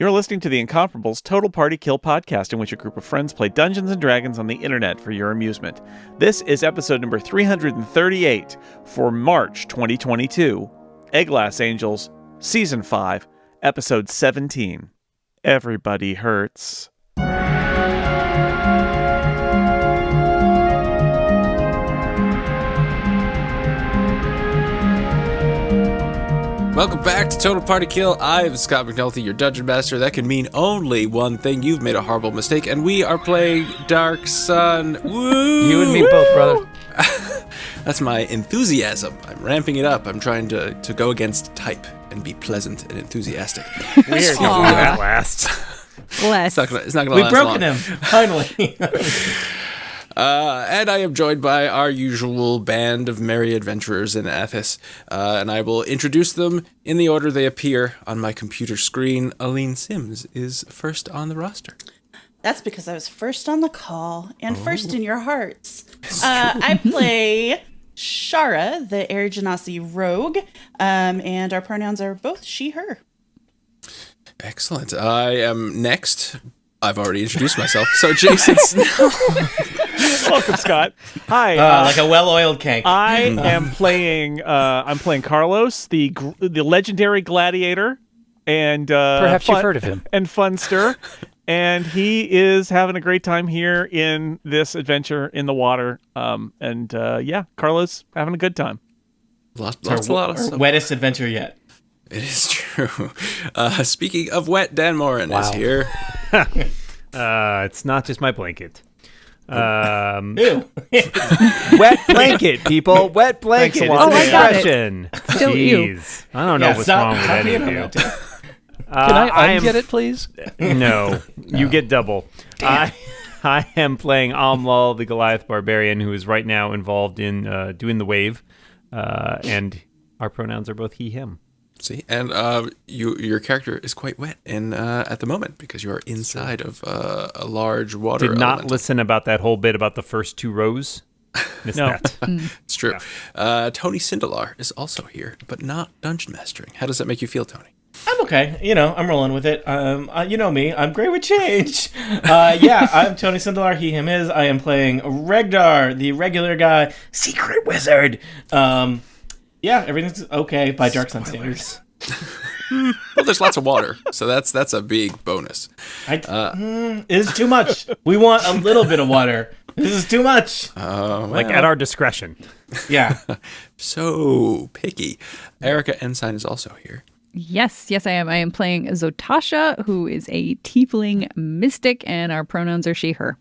You're listening to the Incomparables Total Party Kill podcast, in which a group of friends play Dungeons & Dragons on the internet for your amusement. This is episode number 338 for March 2022. Egglass Angels, Season 5, Episode 17. Everybody Hurts. Welcome back to Total Party Kill. I'm Scott McNulty, your Dungeon Master. That can mean only one thing. You've made a horrible mistake, and we are playing Dark Sun. Woo! You and me both, brother. That's my enthusiasm. I'm ramping it up. I'm trying to go against type and be pleasant and enthusiastic. Weird. That lasts. Bless. It's not gonna We've last broken long. him, finally. And I am joined by our usual band of merry adventurers in Athos, and I will introduce them in the order they appear on my computer screen. Aline Sims is first on the roster. That's because I was first on the call and first in your hearts. I play Shara, the Air Genasi rogue, and our pronouns are both she, her. Excellent. I am next. I've already introduced myself. So Jason Snow. Welcome, Scott. Hi. Like a well-oiled cake. I am playing. I'm playing Carlos, the legendary gladiator, and Perhaps you've heard of him. And Funster, and he is having a great time here in this adventure in the water. Carlos having a good time. Lots a lot of Our stuff. wettest adventure yet. It is true. Speaking of wet, Dan Morin is here. It's not just my blanket. Ew. Wet blanket, people. Wet blanket. Thanks a lot. It's Oh, an I got it. expression. Still you. Jeez. I don't know what's wrong with any of you. Can I get it, please? No. You get double. I am playing Amlal, the Goliath barbarian, who is right now involved in doing the wave, and our pronouns are both he, him. See, and your character is quite wet at the moment because you are inside of a large water Did not elemental. listen about that whole bit about the first two rows. Missed No. that. It's true. Tony Sindelar is also here, but not dungeon mastering. How does that make you feel, Tony? I'm okay. I'm rolling with it. You know me. I'm great with change. I'm Tony Sindelar. He, him, his. I am playing Regdar, the regular guy, secret wizard. Everything's okay by Dark Sun standards. Well, there's lots of water, so that's a big bonus. It is too much. We want a little bit of water. This is too much. Like at our discretion. Yeah. So picky. Erica Ensign is also here. Yes, I am. I am playing Zotasha, who is a tiefling mystic, and our pronouns are she, her.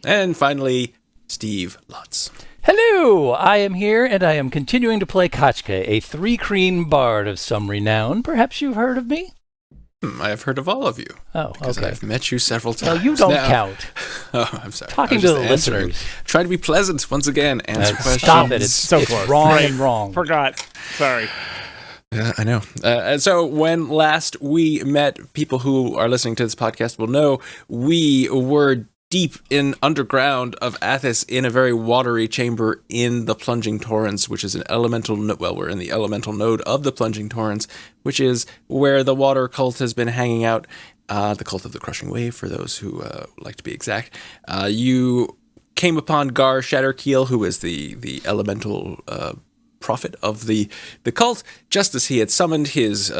And finally, Steve Lutz. Hello, I am here, and I am continuing to play Kachka, a three-creen bard of some renown. Perhaps you've heard of me? I have heard of all of you. Oh, Because okay. I've met you several times. Well, you don't now. count. Oh, I'm sorry. Talking I was to just the answering. listeners. Trying to be pleasant once again. Answer questions. Stop it. It's So it's close. wrong Right. and wrong. Forgot. Sorry. Yeah, I know. And so when last we met, people who are listening to this podcast will know we were deep in underground of Athos in a very watery chamber in the Plunging Torrents, which is an elemental we're in the elemental node of the Plunging Torrents, which is where the water cult has been hanging out, the cult of the Crushing Wave, for those who like to be exact. You came upon Gar Shatterkeel, who is the elemental prophet of the cult, just as he had summoned his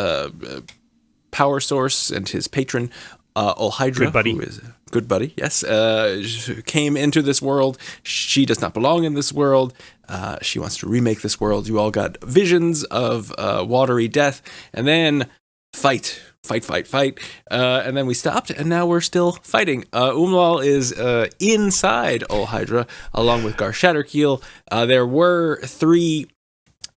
power source and his patron, Olhydra, Good buddy. who is a good buddy, yes, came into this world. She does not belong in this world. She wants to remake this world. You all got visions of watery death, and then fight. And then we stopped, and now we're still fighting. Umlal is inside Olhydra, along with Gar Shatterkeel. There were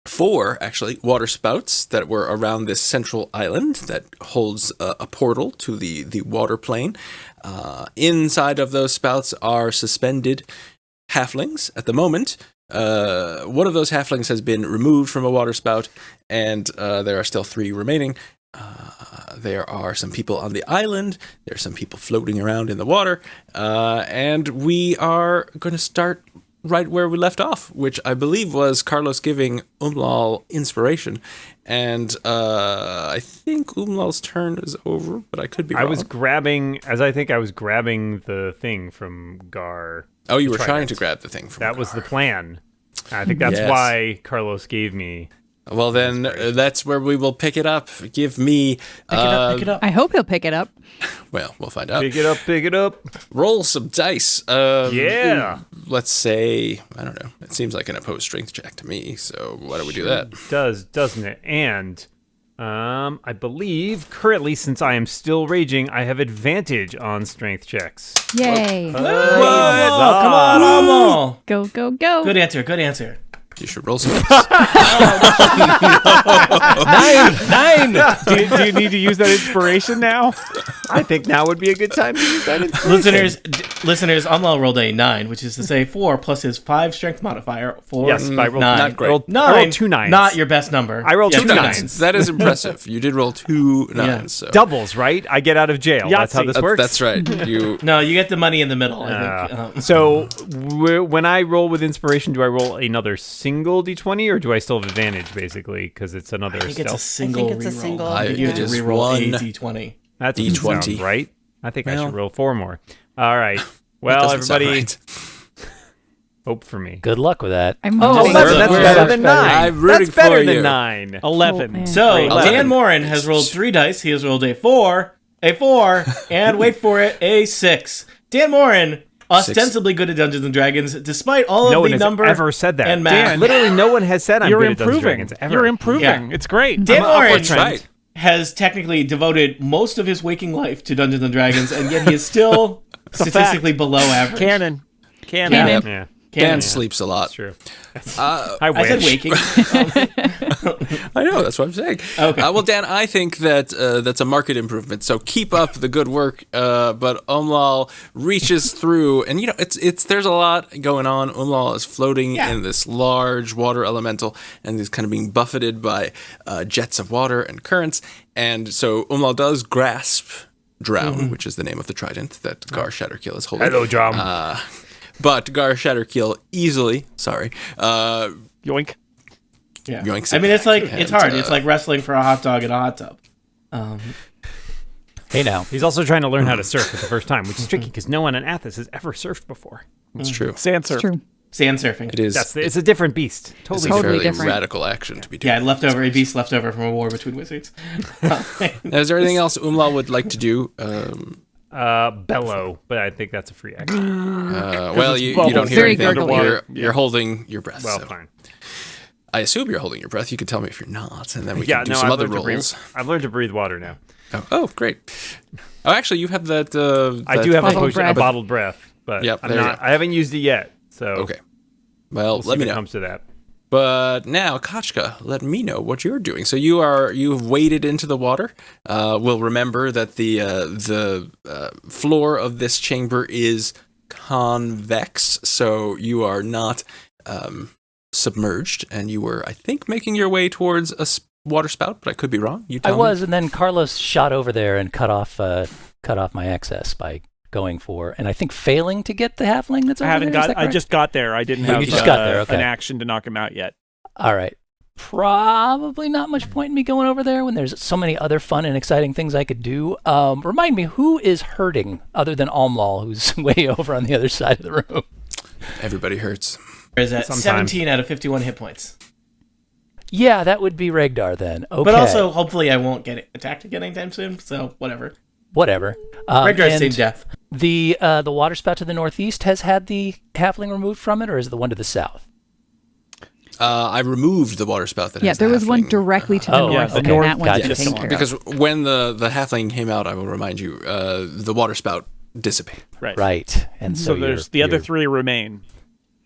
four actually water spouts that were around this central island that holds a portal to the water plane. Inside of those spouts are suspended halflings at the moment. One of those halflings has been removed from a water spout, and there are still three remaining. There are some people on the island. There are some people floating around in the water. And we are going to start right where we left off, which I believe was Carlos giving Umlal inspiration. And I think Umlal's turn is over, but I could be wrong. I was grabbing the thing from Gar. Oh, you were Trident. trying to grab the thing from That was Gar. the plan. I think that's Yes. why Carlos gave me. Well, then that's where we will pick it up. Give me... Pick it up. I hope he'll pick it up. Well, we'll find out. Pick it up. Roll some dice. Yeah. Let's say, I don't know. It seems like an opposed strength check to me, so why don't we do that? Doesn't it? And I believe currently, since I am still raging, I have advantage on strength checks. Yay. Come on, Amol. Go, go, go. Good answer. You should roll some dice. 9! Do you need to use that inspiration now? I think now would be a good time to use that inspiration. Listeners, Amol rolled a 9, which is to say 4 plus his 5 strength modifier. 4. Yes, I rolled 9. not great. I rolled 9. 2 9s. Not your best number. I rolled Yeah, two 2 nines. 9s. That is impressive. You did roll 2 9s. Yeah. So. Doubles, right? I get out of jail. That's how Yahtzee. this works. That's right. You No, you get the money in the middle, I think. So when I roll with inspiration, do I roll another single d20 or do I still have advantage basically because it's another I think it's a stealth? single I think it's a reroll. single. You have It to is reroll one a d20. That doesn't D20. sound right. I think I Well, should roll 4 more. All right. that Well, doesn't sound everybody, right. hope for me. Good luck with that. I'm Oh, hoping- 11. That's We're- better than 9. I'm rooting That's better for than you. 9. 11. man. So, Great. Dan 11. Morin has rolled 3 dice. He has rolled a 4, and wait for it, a 6. Dan Morin, ostensibly good at Dungeons and Dragons, despite all No of one the has number ever said that. and math. Literally no one has said I'm You're good at Dungeons and improving. Dragons ever. You're improving. Yeah. It's great. Dan Morin That's right. has technically devoted most of his waking life to Dungeons and Dragons, and yet he is still statistically below average. Canon. Canon. Yeah, Dan sleeps a lot. that's true. Uh, I I said wish. waking. I know, that's what I'm saying. Okay. Well, Dan, I think that that's a market improvement. So keep up the good work. But Umlal reaches through, and it's there's a lot going on. Umlal is floating in this large water elemental, and is kind of being buffeted by jets of water and currents. And so Umlal does grasp Drown, which is the name of the trident that Gar Shatterkill is holding. Hello, Drum. But Gar Shatterkill easily, Yoink. Yeah. yoinks I it mean, it's back, like it's and, hard. It's like wrestling for a hot dog in a hot tub. Hey now. He's also trying to learn how to surf for the first time, which is tricky because no one in Athens has ever surfed before. It's true. Sand surf. True. Sand surfing. It is. It's a different beast. It's Totally a Totally fairly different. radical action to be doing. Yeah, leftover a beast left over from a war between wizards. Now, is there anything else Umlal would like to do? Bellow, but I think that's a free action. Well, you bubbles. don't hear Very anything. gurgly. You're holding your breath. Well, so. fine. I assume you're holding your breath. You can tell me if you're not, and then we Yeah, can do no, some I've other learned to breathe. rolls. I've learned to breathe water now. Oh, great. Oh, actually, you have that. I do have a Bottled potion, a breath. bottled breath, but Yep, I'm there you not. go. I haven't used it yet, so Okay. Well, we'll see let me if it know. comes to that. But now, Kachka, let me know what you're doing. So you've waded into the water. We'll remember that the floor of this chamber is convex, so you are not submerged, and you were, I think, making your way towards a water spout, but I could be wrong. You I tell me. was, and then Carlos shot over there and cut off my access by going for, and I think failing to get the halfling that's I over haven't there. Is got. that I correct? just got there. I didn't Oh, have you just got there, okay. an action to knock him out yet. All right. Probably not much point in me going over there when there's so many other fun and exciting things I could do. Remind me, who is hurting other than Almlal, who's way over on the other side of the room? Everybody hurts. Is at Sometimes. 17 out of 51 hit points. Yeah, that would be Regdar then. Okay. But also, hopefully, I won't get attacked again anytime soon. So whatever. whatever. Regdar's And same death. The water spout to the northeast has had the halfling removed from it, or is it the one to the south? I removed the water spout that Yeah, has there the was one halfling, directly to the Oh, north, okay. and that one's Gotcha. been taken care of. because when the halfling came out, I will remind you, the water spout dissipated. Right. And So so, there's the other three remain.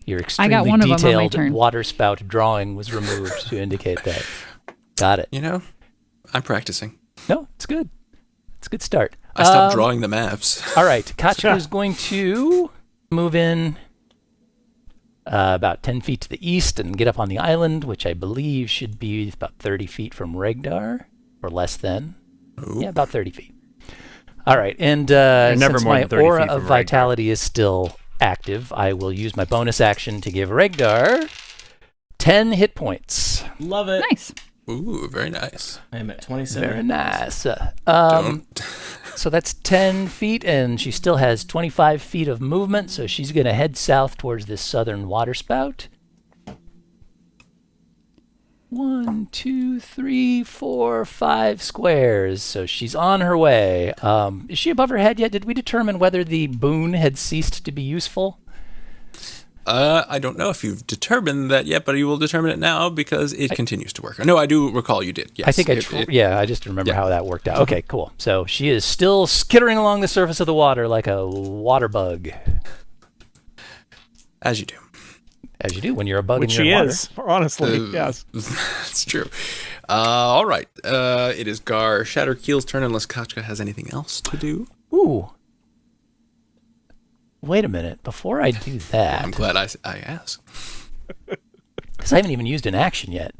Your I extremely got one of them on my detailed turn. water spout drawing was removed to indicate that. Got it. You know, I'm practicing. No, it's good. It's a good start. I stopped drawing the maps. All right, Kachka is going to move in about 10 feet to the east and get up on the island, which I believe should be about 30 feet from Regdar, or less than. Ooh. Yeah, about 30 feet. All right, and never since more my than 30 aura feet of from Regdar. vitality is still active, I will use my bonus action to give Regdar 10 hit points. Love it. Nice. Ooh, very nice. I am at 27. Very nice. Don't. So that's 10 feet, and she still has 25 feet of movement, so she's going to head south towards this southern waterspout. 1, 2, 3, 4, 5 squares. So she's on her way. Is she above her head yet? Did we determine whether the boon had ceased to be useful? I don't know if you've determined that yet, but you will determine it now because it continues to work. No, I do recall you did. Yes. I think I just remember how that worked out. Okay, cool. So she is still skittering along the surface of the water like a water bug. As you do. As you do when you're a bug Which in your water. she is, honestly. Yes. That's true. All right. It is Gar Shatterkeel's turn unless Kachka has anything else to do. Ooh. Wait a minute. Before I do that... I'm glad I asked. Because I haven't even used an action yet.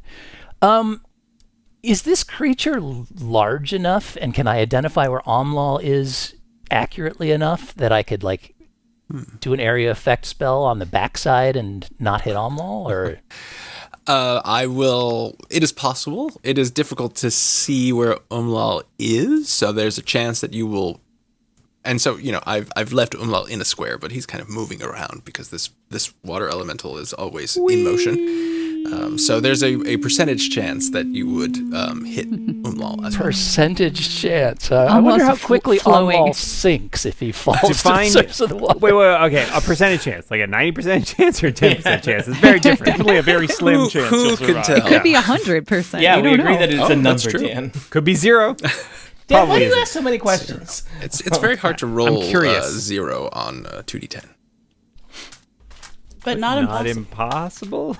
Is this creature large enough, and can I identify where Omlal is accurately enough that I could, do an area effect spell on the backside and not hit Omlal, or... I will... It is possible. It is difficult to see where Omlal is, so there's a chance that you will... And so, I've left Umlal in a square, but he's kind of moving around because this water elemental is always in motion. So there's a percentage chance that you would hit Umlal as well. Percentage chance. I wonder how quickly Omlal sinks if he falls to the surface of the water. Wait, okay. A percentage chance, like a 90% chance or 10% chance. It's very different. Definitely a very slim chance. Who you'll can survive. tell? It could be 100%. Yeah, You we don't agree know. that it's a that's number, true. Dan. Could be 0. Dan, why do you isn't. ask so many questions? It's very hard to roll curious. 0 on 2d10. But not Not impossible. impossible.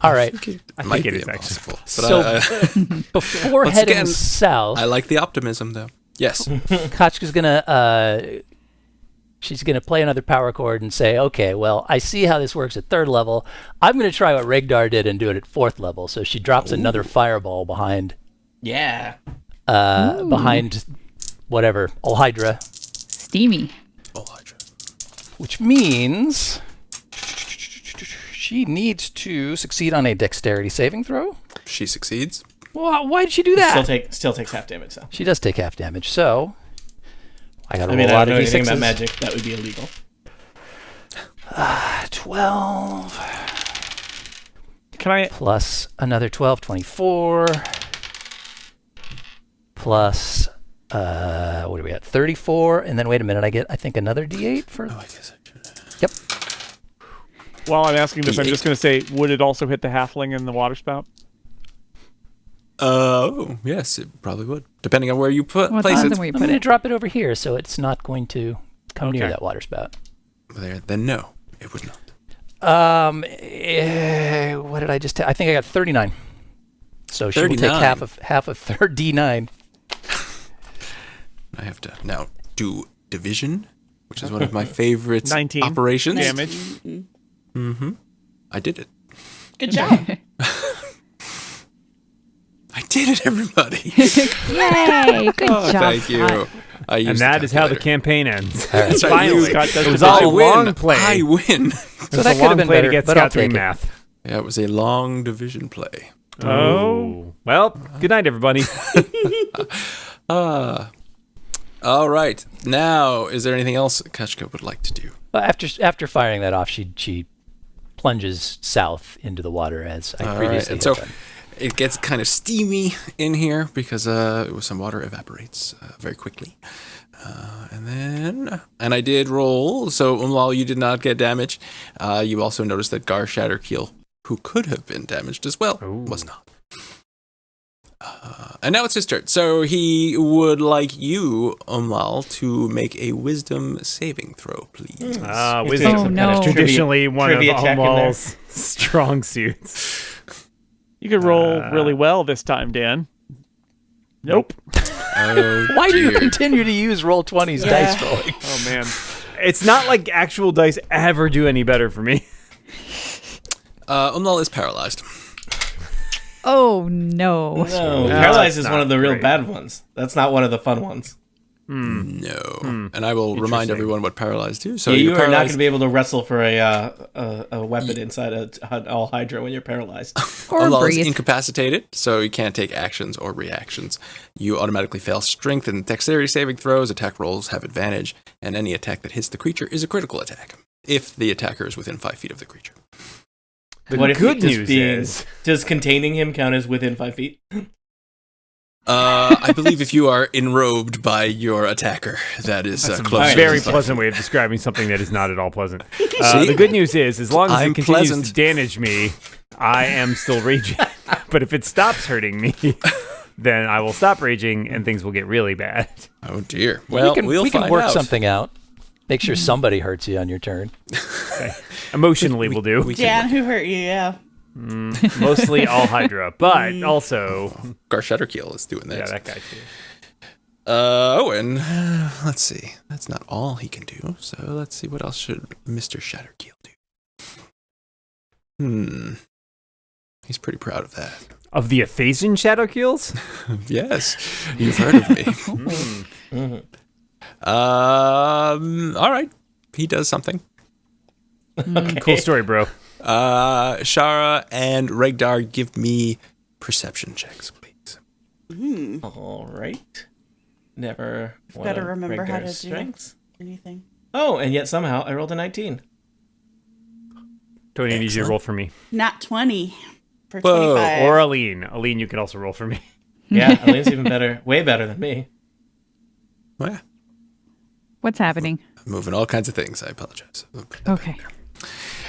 All right. I Might think it be is actually. impossible. So before Once heading again, south, I like the optimism, though. Yes. Kachka's gonna she's gonna play another power chord and say, "Okay, well, I see how this works at 3rd level. I'm gonna try what Regdar did and do it at 4th level." So she drops another fireball behind behind whatever Olhydra, Steamy. Oh, Hydra. which means she needs to succeed on a dexterity saving throw. She succeeds. Well, why did she do that? Still takes half damage, though. She does take half damage, so I got to I roll mean, a I lot don't know of anything about d6s. magic. That would be illegal. 12 Can I? plus another 12, 24 plus what do we got? 34, and then wait a minute, I get I think another d8 for. Oh, I guess I should. Yep. While I'm asking this, I'm D8. just going to say, would it also hit the halfling in the water spout? Oh, yes, it probably would, depending on where you place Depends it. on where you I'm put going to it. drop it over here, so it's not going to come near Okay. that water spout. Then no, it would not. What did I just? I think I got 39. So she will take 39. half of third d9. I have to now do division, which is one of my favorite 19 operations. damage. I did it. Good job. I did it, everybody. Yay! Good Oh, job. thank you. Scott. I used And the that is how the calculator. campaign ends. That's right. Finally. Scott does It was the all I a win. long play. I win. So that could have been play better, to get but I'll Scott doing take it. math. Yeah, it was a long division play. Oh. Well, good night, everybody. All right. Now, is there anything else Kachka would like to do? Well, after firing that off, she plunges south into the water as I All right. previously And had so done. it gets kind of steamy in here because some water evaporates very quickly. And I did roll. So Umlal, you did not get damage. You also noticed that Gar Shatterkeel, who could have been damaged as well, was not. And now it's his turn. So he would like you, Umlal, to make a wisdom saving throw, please. Wisdom. Oh, no. Traditionally one of trivia check in there. Almal's strong suits. You could roll really well this time, Dan. Nope. Oh, Why do you dear. continue to use Roll20's dice rolling? Oh, man. It's not like actual dice ever do any better for me. Umlal is paralyzed. Oh no. No, No, Paralyzed that's is one of the not real great. bad ones. That's not one of the fun ones. No. And I will remind everyone what paralyzed do. So you you're are not paralyzed. going to be able to wrestle for a weapon inside a all Hydra when you're paralyzed. Or Allah is breathe. incapacitated, so you can't take actions or reactions. You automatically fail strength and dexterity saving throws. Attack rolls have advantage, and any attack that hits the creature is a critical attack if the attacker is within 5 feet of the creature. The What if good just news being- is Does containing him count as within 5 feet? I believe if you are enrobed by your attacker, that is that's a close. to very 5 pleasant feet. way of describing something that is not at all pleasant. See? The good news is, as long as I'm it continues pleasant. to damage me, I am still raging. But if it stops hurting me, then I will stop raging and things will get really bad. Oh dear. Well, we can find work out. something out. Make sure somebody hurts you on your turn. Okay. Emotionally, we'll do. We can Dan, who hurt you? Yeah. Mostly all Hydra, but also Garshatterkeel is doing this. that guy too. And let's see. That's not all he can do. So let's see, what else should Mr. Shatterkeel do? He's pretty proud of that. Of the Aphasian Shadow Kills? Yes, you've heard of me. All right. He does something. Cool story, bro. Shara and Regdar, give me perception checks, please. All right. Never one Better of remember how to Regdar's do strengths. anything. Oh, and yet somehow I rolled a 19. Tony, I need you to roll for me. Not 20 for Whoa, 25. Or Aline. Aline, you can also roll for me. Yeah, Elaine's even better. Way better than me. Well, What's happening? I'm moving all kinds of things. I apologize. Okay.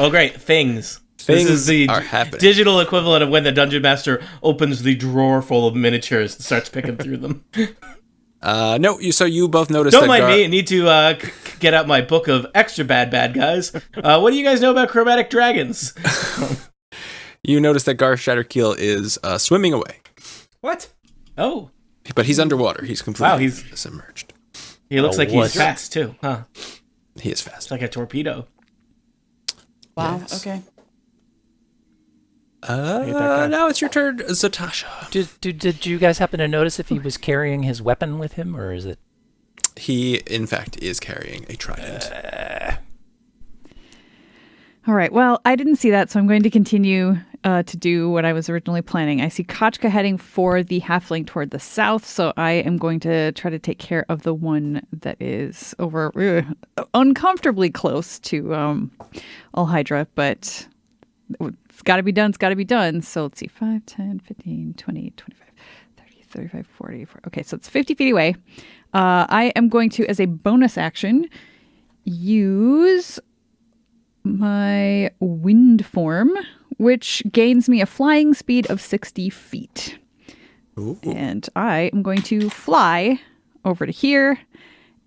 Oh, great. Things. Things This is the are happening. digital equivalent of when the Dungeon Master opens the drawer full of miniatures and starts picking through them. No, so you both noticed Don't that mind me. I need to get out my book of extra bad guys. What do you guys know about chromatic dragons? You noticed that Garshatterkeel is swimming away, What? Oh, but he's underwater. He's completely Wow, he's- submerged. he looks like he's what? fast too, huh? He is It's fast. like a torpedo. Wow. Yes. Okay. Now it's your turn, Zatasha. Did you guys happen to notice if he was carrying his weapon with him, or is it? He, in fact, is carrying a trident. All right. Well, I didn't see that, so I'm going to continue to do what I was originally planning. I see Kochka heading for the halfling toward the south, so I am going to try to take care of the one that is over uncomfortably close to All Hydra, but it's got to be done. It's got to be done. So let's see. 5, 10, 15, 20, 25, 30, 35, 40. Okay, so it's 50 feet away. I am going to, as a bonus action, use my wind form, which gains me a flying speed of 60 feet. Ooh. And I am going to fly over to here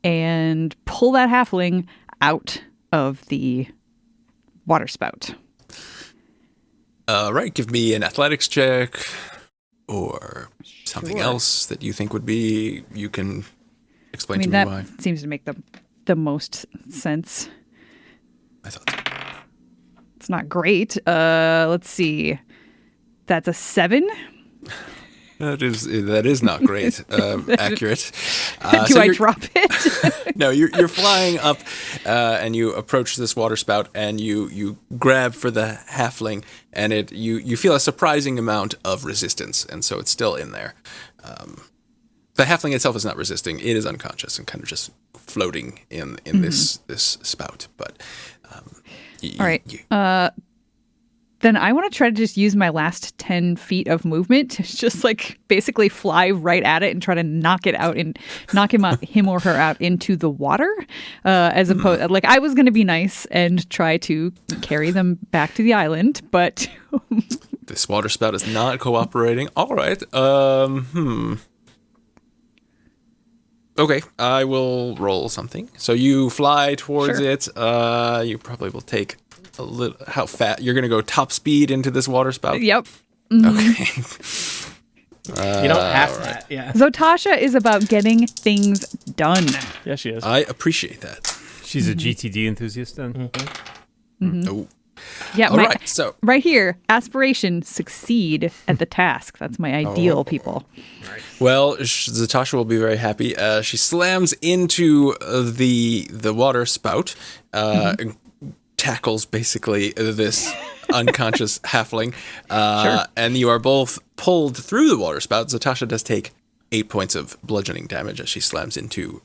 and pull that halfling out of the water spout. All right, give me an athletics check or something else that you think would be. You can explain I mean, to me that why. seems to make the most sense. I thought so. It's not great. Let's see. That's a 7. That is not great. Accurate. Do so I you're- drop it? No, you're flying up, and you approach this water spout, and you grab for the halfling, and you feel a surprising amount of resistance, and so it's still in there. The halfling itself is not resisting; it is unconscious and kind of just floating in this spout. But All right. Then I want to try to just use my last 10 feet of movement to just like basically fly right at it and try to knock it out and knock him or her out into the water. As opposed, like I was going to be nice and try to carry them back to the island, but this water spout is not cooperating. All right. Okay, I will roll something. So you fly towards Sure. it. You probably will take a little. How fast? You're gonna go top speed into this water spout. yep. Okay. You don't have that. Yeah. Zotasha is about getting things done. Yeah, she is. I appreciate that. She's a GTD enthusiast then. No. Yeah, All right, so right here, aspiration, succeed at the task. That's my ideal people. well, Zatasha will be very happy. She slams into the water spout, and tackles basically this unconscious halfling, and you are both pulled through the water spout. Zatasha does take 8 points of bludgeoning damage as she slams into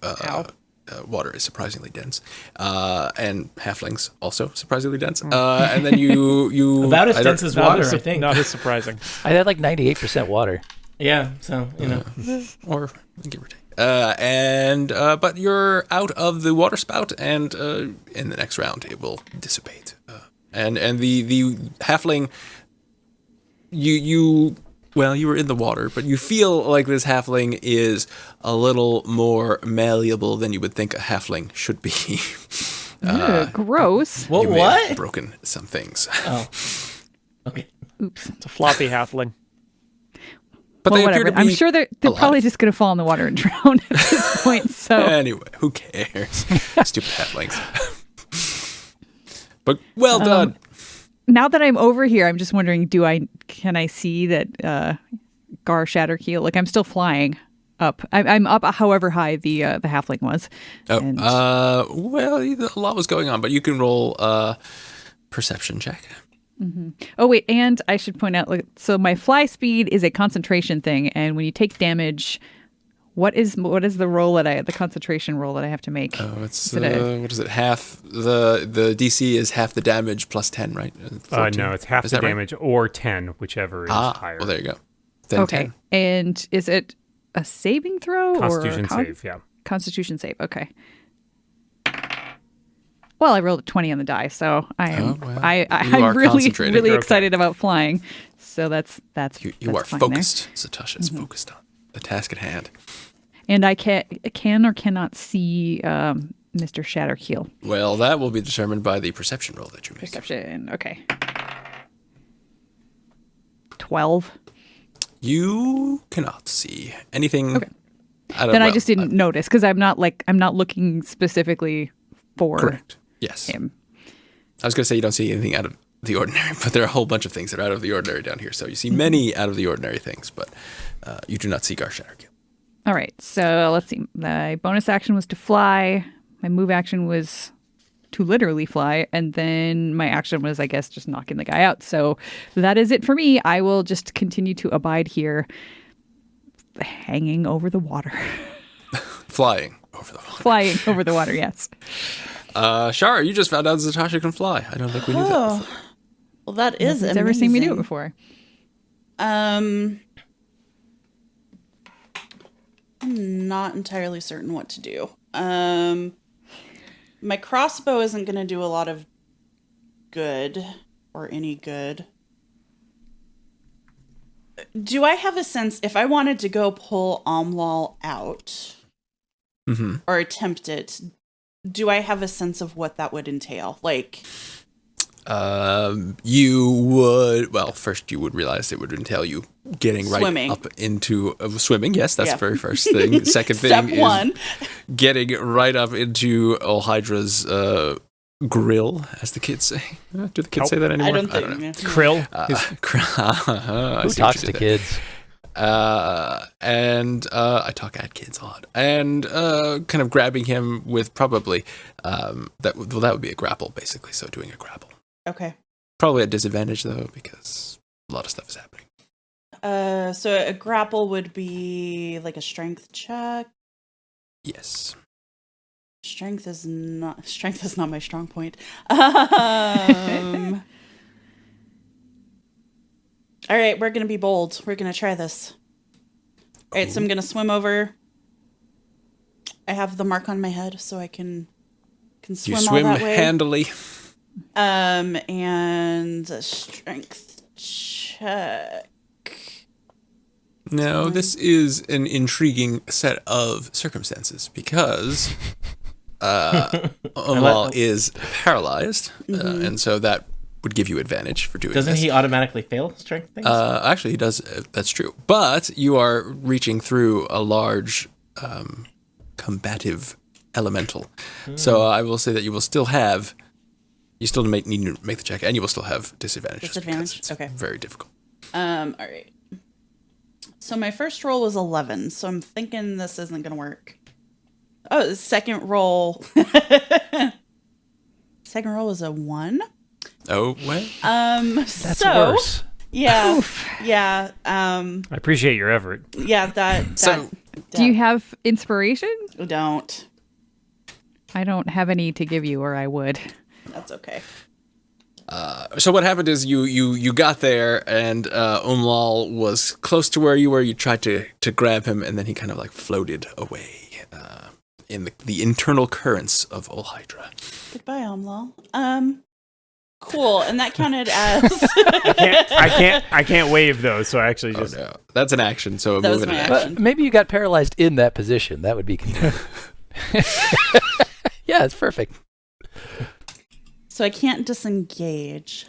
water is surprisingly dense, and halflings also surprisingly dense. And then you About as dense as water, I think. Not as surprising. I had like 98% water. Yeah, so, or give or take. But you're out of the water spout, and in the next round it will dissipate. And the halfling, you were in the water, but you feel like this halfling is a little more malleable than you would think a halfling should be. Gross. You may What? have broken some things. Oh. Okay. Oops. It's a floppy halfling. But Well, they appear whatever. to be I'm sure they're alive. probably just going to fall in the water and drown at this point. So Anyway, who cares? Stupid halflings. But well done. now that I'm over here, I'm just wondering, can I see that Gar Shatterkeel? Like I'm still flying up. I'm up however high the halfling was. And- A lot was going on, but you can roll a perception check. Oh wait, and I should point out, so my fly speed is a concentration thing, and when you take damage, what is the roll the concentration roll that I have to make? Oh, it's Is it what is it? Half the DC is half the damage plus 10, right? 14? No, it's half Is the that right? damage or 10, whichever is higher. Well, there you go. Then okay, 10. and is it a saving throw Constitution or save, yeah. Constitution save? Okay. Well, I rolled a 20 on the die, so I'm You I'm are really concentrating. really You're excited about flying. So that's You that's are fine focused. Zatasha is focused on the task at hand. there. And I can or cannot see Mr. Shatterkeel. Well, that will be determined by the perception roll that you make. Perception. Okay. 12. You cannot see anything. Okay. Out of, Then I well, just didn't notice because I'm not looking specifically for correct. Yes. him. I was going to say you don't see anything out of the ordinary, but there are a whole bunch of things that are out of the ordinary down here. So you see many out of the ordinary things, but you do not see Gar Shatterkeel. All right. So let's see. My bonus action was to fly. My move action was to literally fly. And then my action was, I guess, just knocking the guy out. So that is it for me. I will just continue to abide here, hanging over the water. Flying over the water. Flying over the water, yes. Shara, you just found out Zatasha can fly. I don't think we knew that before. Well, that is Nobody's ever seen me do it amazing. before. I'm not entirely certain what to do. My crossbow isn't going to do a lot of good or any good. Do I have a sense if I wanted to go pull Omlal out or attempt it? Do I have a sense of what that would entail? Like, You would, well, first you would realize it would entail you getting Swimming. right up into swimming. Yes, that's Yeah. the very first thing. Second Step thing one. is getting right up into Hydra's grill, as the kids say. Do the kids say that anymore? I don't think. Krill. Who Who talks to kids? And I talk at kids a lot, and kind of grabbing him with probably that would be a grapple basically. So doing a grapple, Okay. probably at disadvantage though because a lot of stuff is happening. So a grapple would be like a strength check. Yes. Strength is not my strong point. All right, we're gonna be bold. We're gonna try this. All right, so I'm gonna swim over. I have the mark on my head, so I can swim, You swim all that way. handily. And a strength check. Now, this is an intriguing set of circumstances because Omal is paralyzed, and so that would give you advantage for doing Doesn't this. he automatically fail strength things? Actually, he does. That's true. But you are reaching through a large combative elemental. So I will say that you will still have You still need to make the check, and you will still have disadvantage. just because Disadvantage? it's Okay. Very difficult. All right. So my first roll was 11, so I'm thinking this isn't gonna work. Oh, the second roll. Second roll was a 1. Oh, well. That's so worse. yeah, yeah, I appreciate your effort. yeah. That. So- Do you have inspiration? Don't. I don't have any to give you, or I would. That's okay. So what happened is you got there, and Umlal was close to where you were. You tried to grab him, and then he kind of like floated away in the internal currents of Olhydra. Goodbye, Omlal. Cool. And that counted as I can't wave those, so I actually just. Oh no, that's an action. So That was move it my an action. action. But maybe you got paralyzed in that position. That would be convenient. Yeah, it's perfect. so I can't disengage.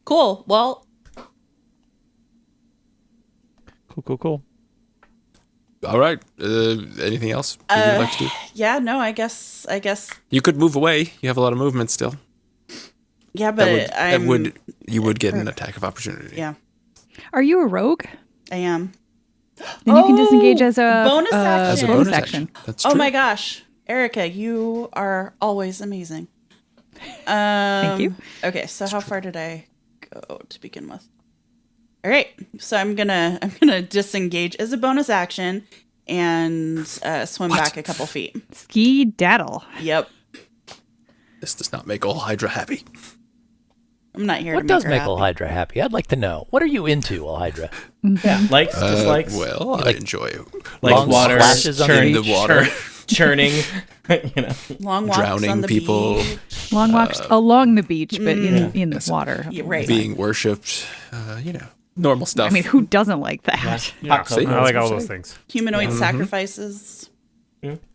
Cool. Well, Cool. All right. Anything else that you'd like to do? yeah, no, I guess You could move away. You have a lot of movement still. yeah, but You would get an attack of opportunity. yeah, Are you a rogue? I am. Then you can disengage as a bonus action. As a bonus action. That's true. Oh my gosh. Erica, you are always amazing. Thank you. Okay, so how far did I go to begin with? All right, so I'm gonna disengage as a bonus action and swim back a couple feet. Ski daddle. Yep, This does not make Olhydra happy. I'm not here What to does make make her happy. Olhydra happy? I'd like to know. What are you into, Olhydra? Yeah, likes, dislikes, Well, I enjoy like long water, splashes on the in the beach? water, churning. You know, Long walks drowning on the people, beach. Long walks along the beach, but in the water. Yeah, right. being worshipped. Normal stuff. I mean, who doesn't like that? hot see? cocoa. I like all those things. Humanoid sacrifices.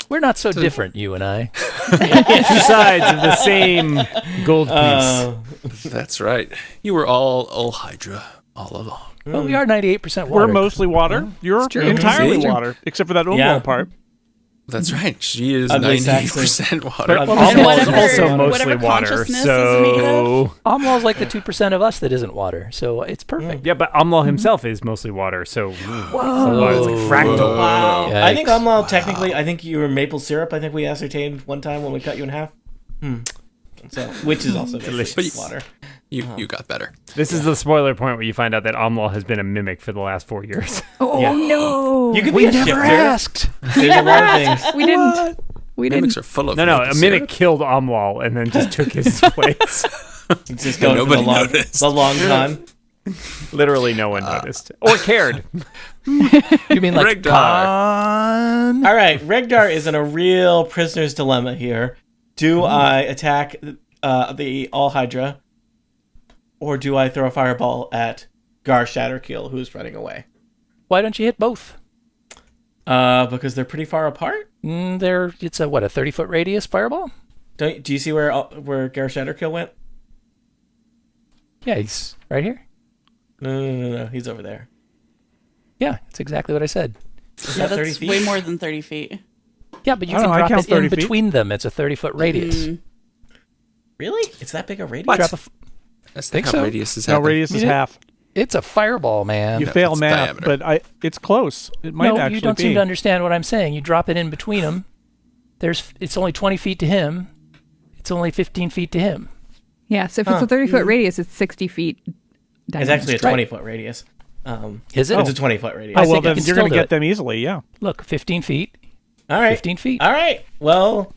We're not so different, you and I. Two sides of the same gold piece. That's right. You were all Olhydra all along. Well, we are 98% water. We're mostly water. You're true. entirely See? water, except for that Umlal Yeah. part. That's right. She is Ugly 98% water. But Umlal is whatever- also mostly whatever water, consciousness is so... Omlal's like the 2% of us that isn't water, so it's perfect. Yeah, but Umlal himself is mostly water, so... Whoa. It's like fractal. Wow. Yikes. I think Umlal technically. I think you were maple syrup. I think we ascertained one time when we cut you in half. So, which is also delicious But- water. You got better. This is the spoiler point where you find out that Umlal has been a mimic for the last 4 years. Oh Yeah. no! You could We be a never shifter. asked. There's a lot of things. We didn't. We Mimics didn't. are full of No, maple a syrup. mimic killed Umlal and then just took his place. Just going for Nobody the long, noticed. the long con. Literally no one noticed. Or cared. You mean like Regdar. con? All right, Regdar is in a real prisoner's dilemma here. Do I attack the All Hydra, or do I throw a fireball at Gar Shatterkeel, who's running away? Why don't you hit both? Because they're pretty far apart. It's a 30-foot radius fireball? Do you see where Gar Shatterkeel went? Yeah, he's right here. No, he's over there. Yeah, that's exactly what I said. Is Yeah, that 30 that's feet? way more than 30 feet. Yeah, but you I don't can know, I drop count it in 30 feet. between them. It's a 30-foot radius. Really? It's that big a radius? What? Drop a f- That's Think how so? radius is No, happening. radius is You did- half. It's a fireball, man. You No, fail it's math, diameter. but it's close. It might No, actually you don't be. seem to understand what I'm saying. You drop it in between them. It's only 20 feet to him. It's only 15 feet to him. Yeah. So if it's a 30-foot radius, it's 60 feet. It's diameter. actually a Right. 20-foot radius. Is it? It's a 20-foot radius. Oh, I well, think I then can you're still going to do get it. them easily, yeah. Look, 15 feet, All right. 15 feet. All right. Well,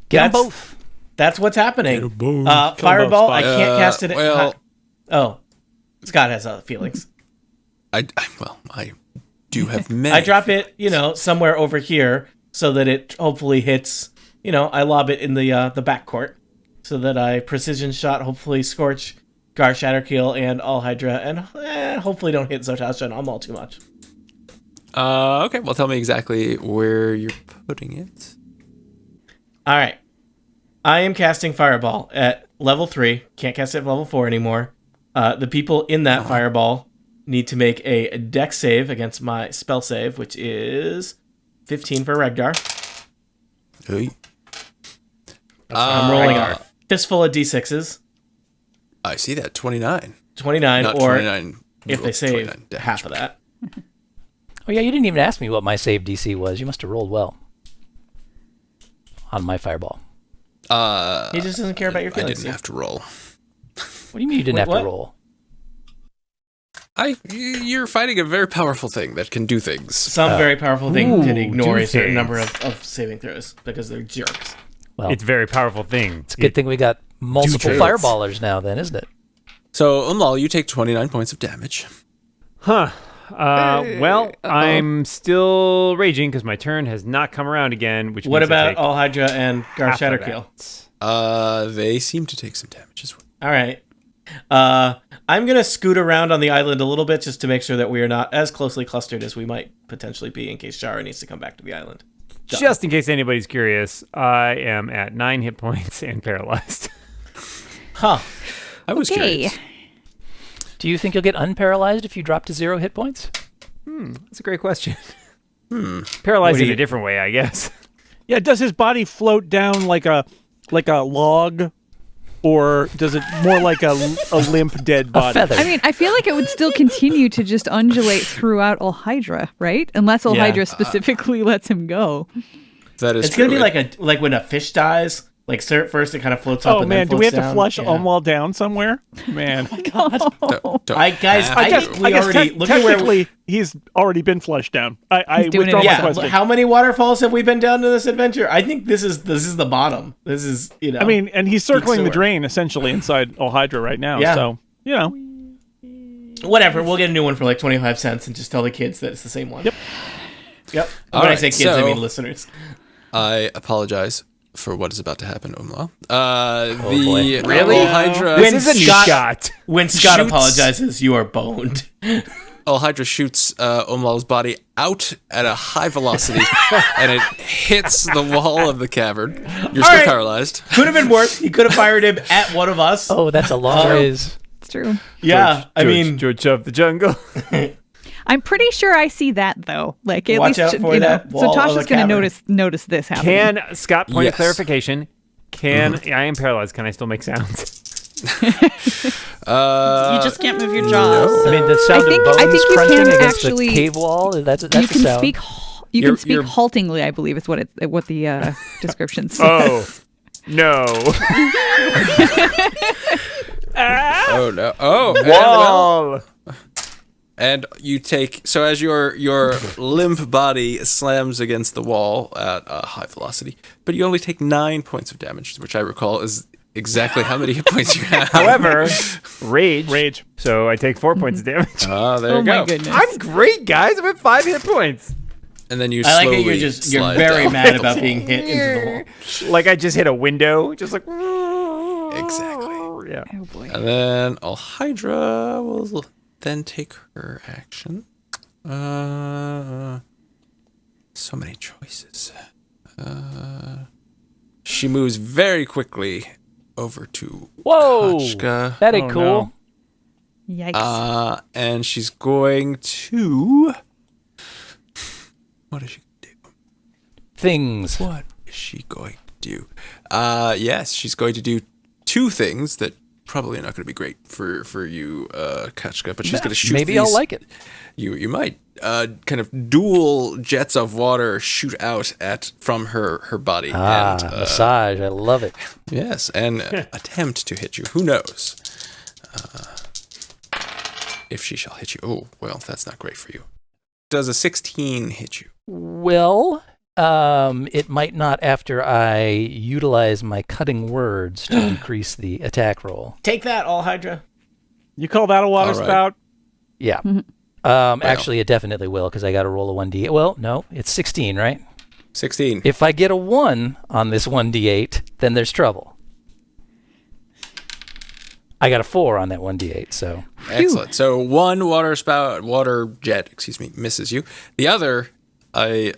Get them that's- both. That's what's happening. both. Fireball, I Spot. can't cast it. well- Oh, Scott has feelings. I do have many. I drop it, somewhere over here so that it hopefully hits. I lob it in the back court so that I precision shot, hopefully scorch Gar Shatterkeel and All Hydra, and hopefully don't hit Zotasha and Amal too much. Okay, well, tell me exactly where you're putting it. All right. I am casting Fireball at level 3. Can't cast it at level 4 anymore. The people in that Fireball need to make a dex save against my spell save, which is 15 for Regdar. Hey. I'm rolling a fistful of d6s. I see that. 29. 29, Not or 29. if they save 29 damage. half of that. Oh yeah, you didn't even ask me what my save DC was. You must have rolled well on my fireball. He just doesn't care about your I feelings. didn't have to roll. What do you mean you didn't Wait, have what? to roll? You're fighting a very powerful thing that can do things. Some very powerful thing can ignore do a certain things. number of saving throws because they're jerks. Well, It's a very powerful thing. it's a good thing we got multiple things. fireballers now, then, isn't it? So, Umlal, you take 29 points of damage. Huh. Well, I'm still raging because my turn has not come around again. Which What means I about take All Hydra and Gar half of Shatterkill? They seem to take some damage as well. All right. I'm going to scoot around on the island a little bit just to make sure that we are not as closely clustered as we might potentially be in case Shara needs to come back to the island. Done. Just in case anybody's curious, I am at 9 hit points and paralyzed. Huh. I was curious. Do you think you'll get unparalyzed if you drop to 0 hit points? That's a great question. Paralyzed in a different way, I guess. Yeah, does his body float down like a log, or does it more like a limp dead body? A feather. I mean, I feel like it would still continue to just undulate throughout Olhydra, right? Unless Olhydra specifically lets him go. That is It's going to true. be like when a fish dies. Like first it kind of floats up Oh and man, then do we have floats to down. flush Yeah. Umwal down somewhere? Man, Don't I think we already look at where technically he's already been flushed down. I doing withdraw it my yeah, question. how many waterfalls have we been down to this adventure? I think this is the bottom. This is, I mean, and he's circling the sewer. drain essentially inside Olhydra right now. Yeah. So whatever. We'll get a new one for like 25 cents and just tell the kids that it's the same one. Yep. Yep. All When I right, say kids, I so- mean listeners. I apologize for what is about to happen, Umla. boy. Really? Hydra. When This isn't Scott- Scott. When Scott Shoots. apologizes, you are boned. Hydra shoots Umlal's body out at a high velocity, and it hits the wall of the cavern. You're still right. paralyzed. Could have been worse. He could have fired him at one of us. Oh, that's a long ways. It's true. yeah. I mean, George of the jungle. I'm pretty sure I see that though. Like at Watch least out for you know. that So wall of Tasha's the going to cavern. notice this happening. Can Scott point Yes. of clarification? Can I am paralyzed? Can I still make sounds? You just can't move your jaws. I mean, the sound think- of I bones think you crunching can against actually- the cave wall. That's you a can sound. speak. You You're- can speak you're- haltingly, I believe, is what the description says. Oh no! Oh no! Oh, Wall. and you take so as your limp body slams against the wall at a high velocity, but you only take 9 points of damage, which I recall is exactly how many hit points you have. However, rage. Rage. So I take 4 points of damage. There Oh you my go. goodness. I'm great, guys. I'm at 5 hit points. And then you I like slowly that you're slide very down. mad about being hit into the wall. Like I just hit a window, just like Exactly. Yeah. Oh boy. And then Hydra will then take her action. So many choices. She moves very quickly over to Whoa! Kochka. That ain't Oh, cool. no. Yikes. And she's going to. What is she going to do? Things. What is she going to do? Yes, she's going to do 2 things that probably are not going to be great for you, Kochka, but she's going to shoot Maybe I'll these- like it. You might. Kind of dual jets of water shoot out from her body. Ah, and, massage. I love it. yes, and attempt to hit you. Who knows? If she shall hit you. Oh, well, that's not great for you. Does a 16 hit you? Well, it might not after I utilize my cutting words to increase the attack roll. Take that, All Hydra. You call that a water All right. spout? Yeah. Actually, it definitely will because I got to roll a 1d8. Well, no, it's 16, right? 16. If I get a 1 on this 1d8, then there's trouble. I got a 4 on that 1d8, so. Excellent. So one water jet, misses you. The other, I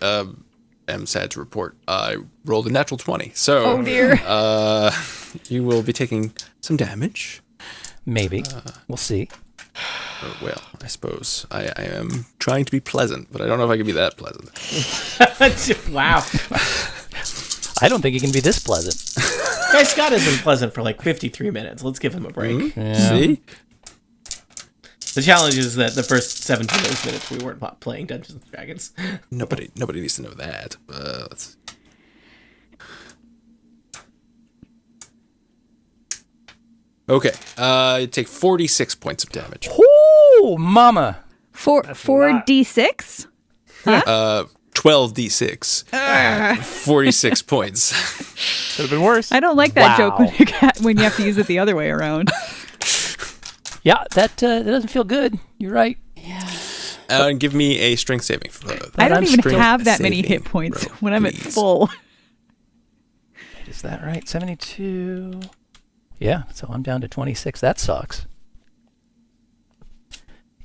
am sad to report, I rolled a natural 20. So Oh dear. you will be taking some damage. Maybe. We'll see. Or, well, I suppose. I am trying to be pleasant, but I don't know if I can be that pleasant. Wow. I don't think it can be this pleasant. Guy Scott has been pleasant for like 53 minutes. Let's give him a break. See? The challenge is that the first 17 of those minutes we weren't playing Dungeons and Dragons. Nobody needs to know that. Let's. Okay. You take 46 points of damage. Ooh, mama. 4d6? 12d6. 46 points. Could have been worse. I don't like that joke when you have to use it the other way around. Yeah, that doesn't feel good. You're right. And give me a strength saving throw. I don't even Strength have that many saving hit points throw, when I'm at please. full. Is that right? 72. Yeah, so I'm down to 26. That sucks.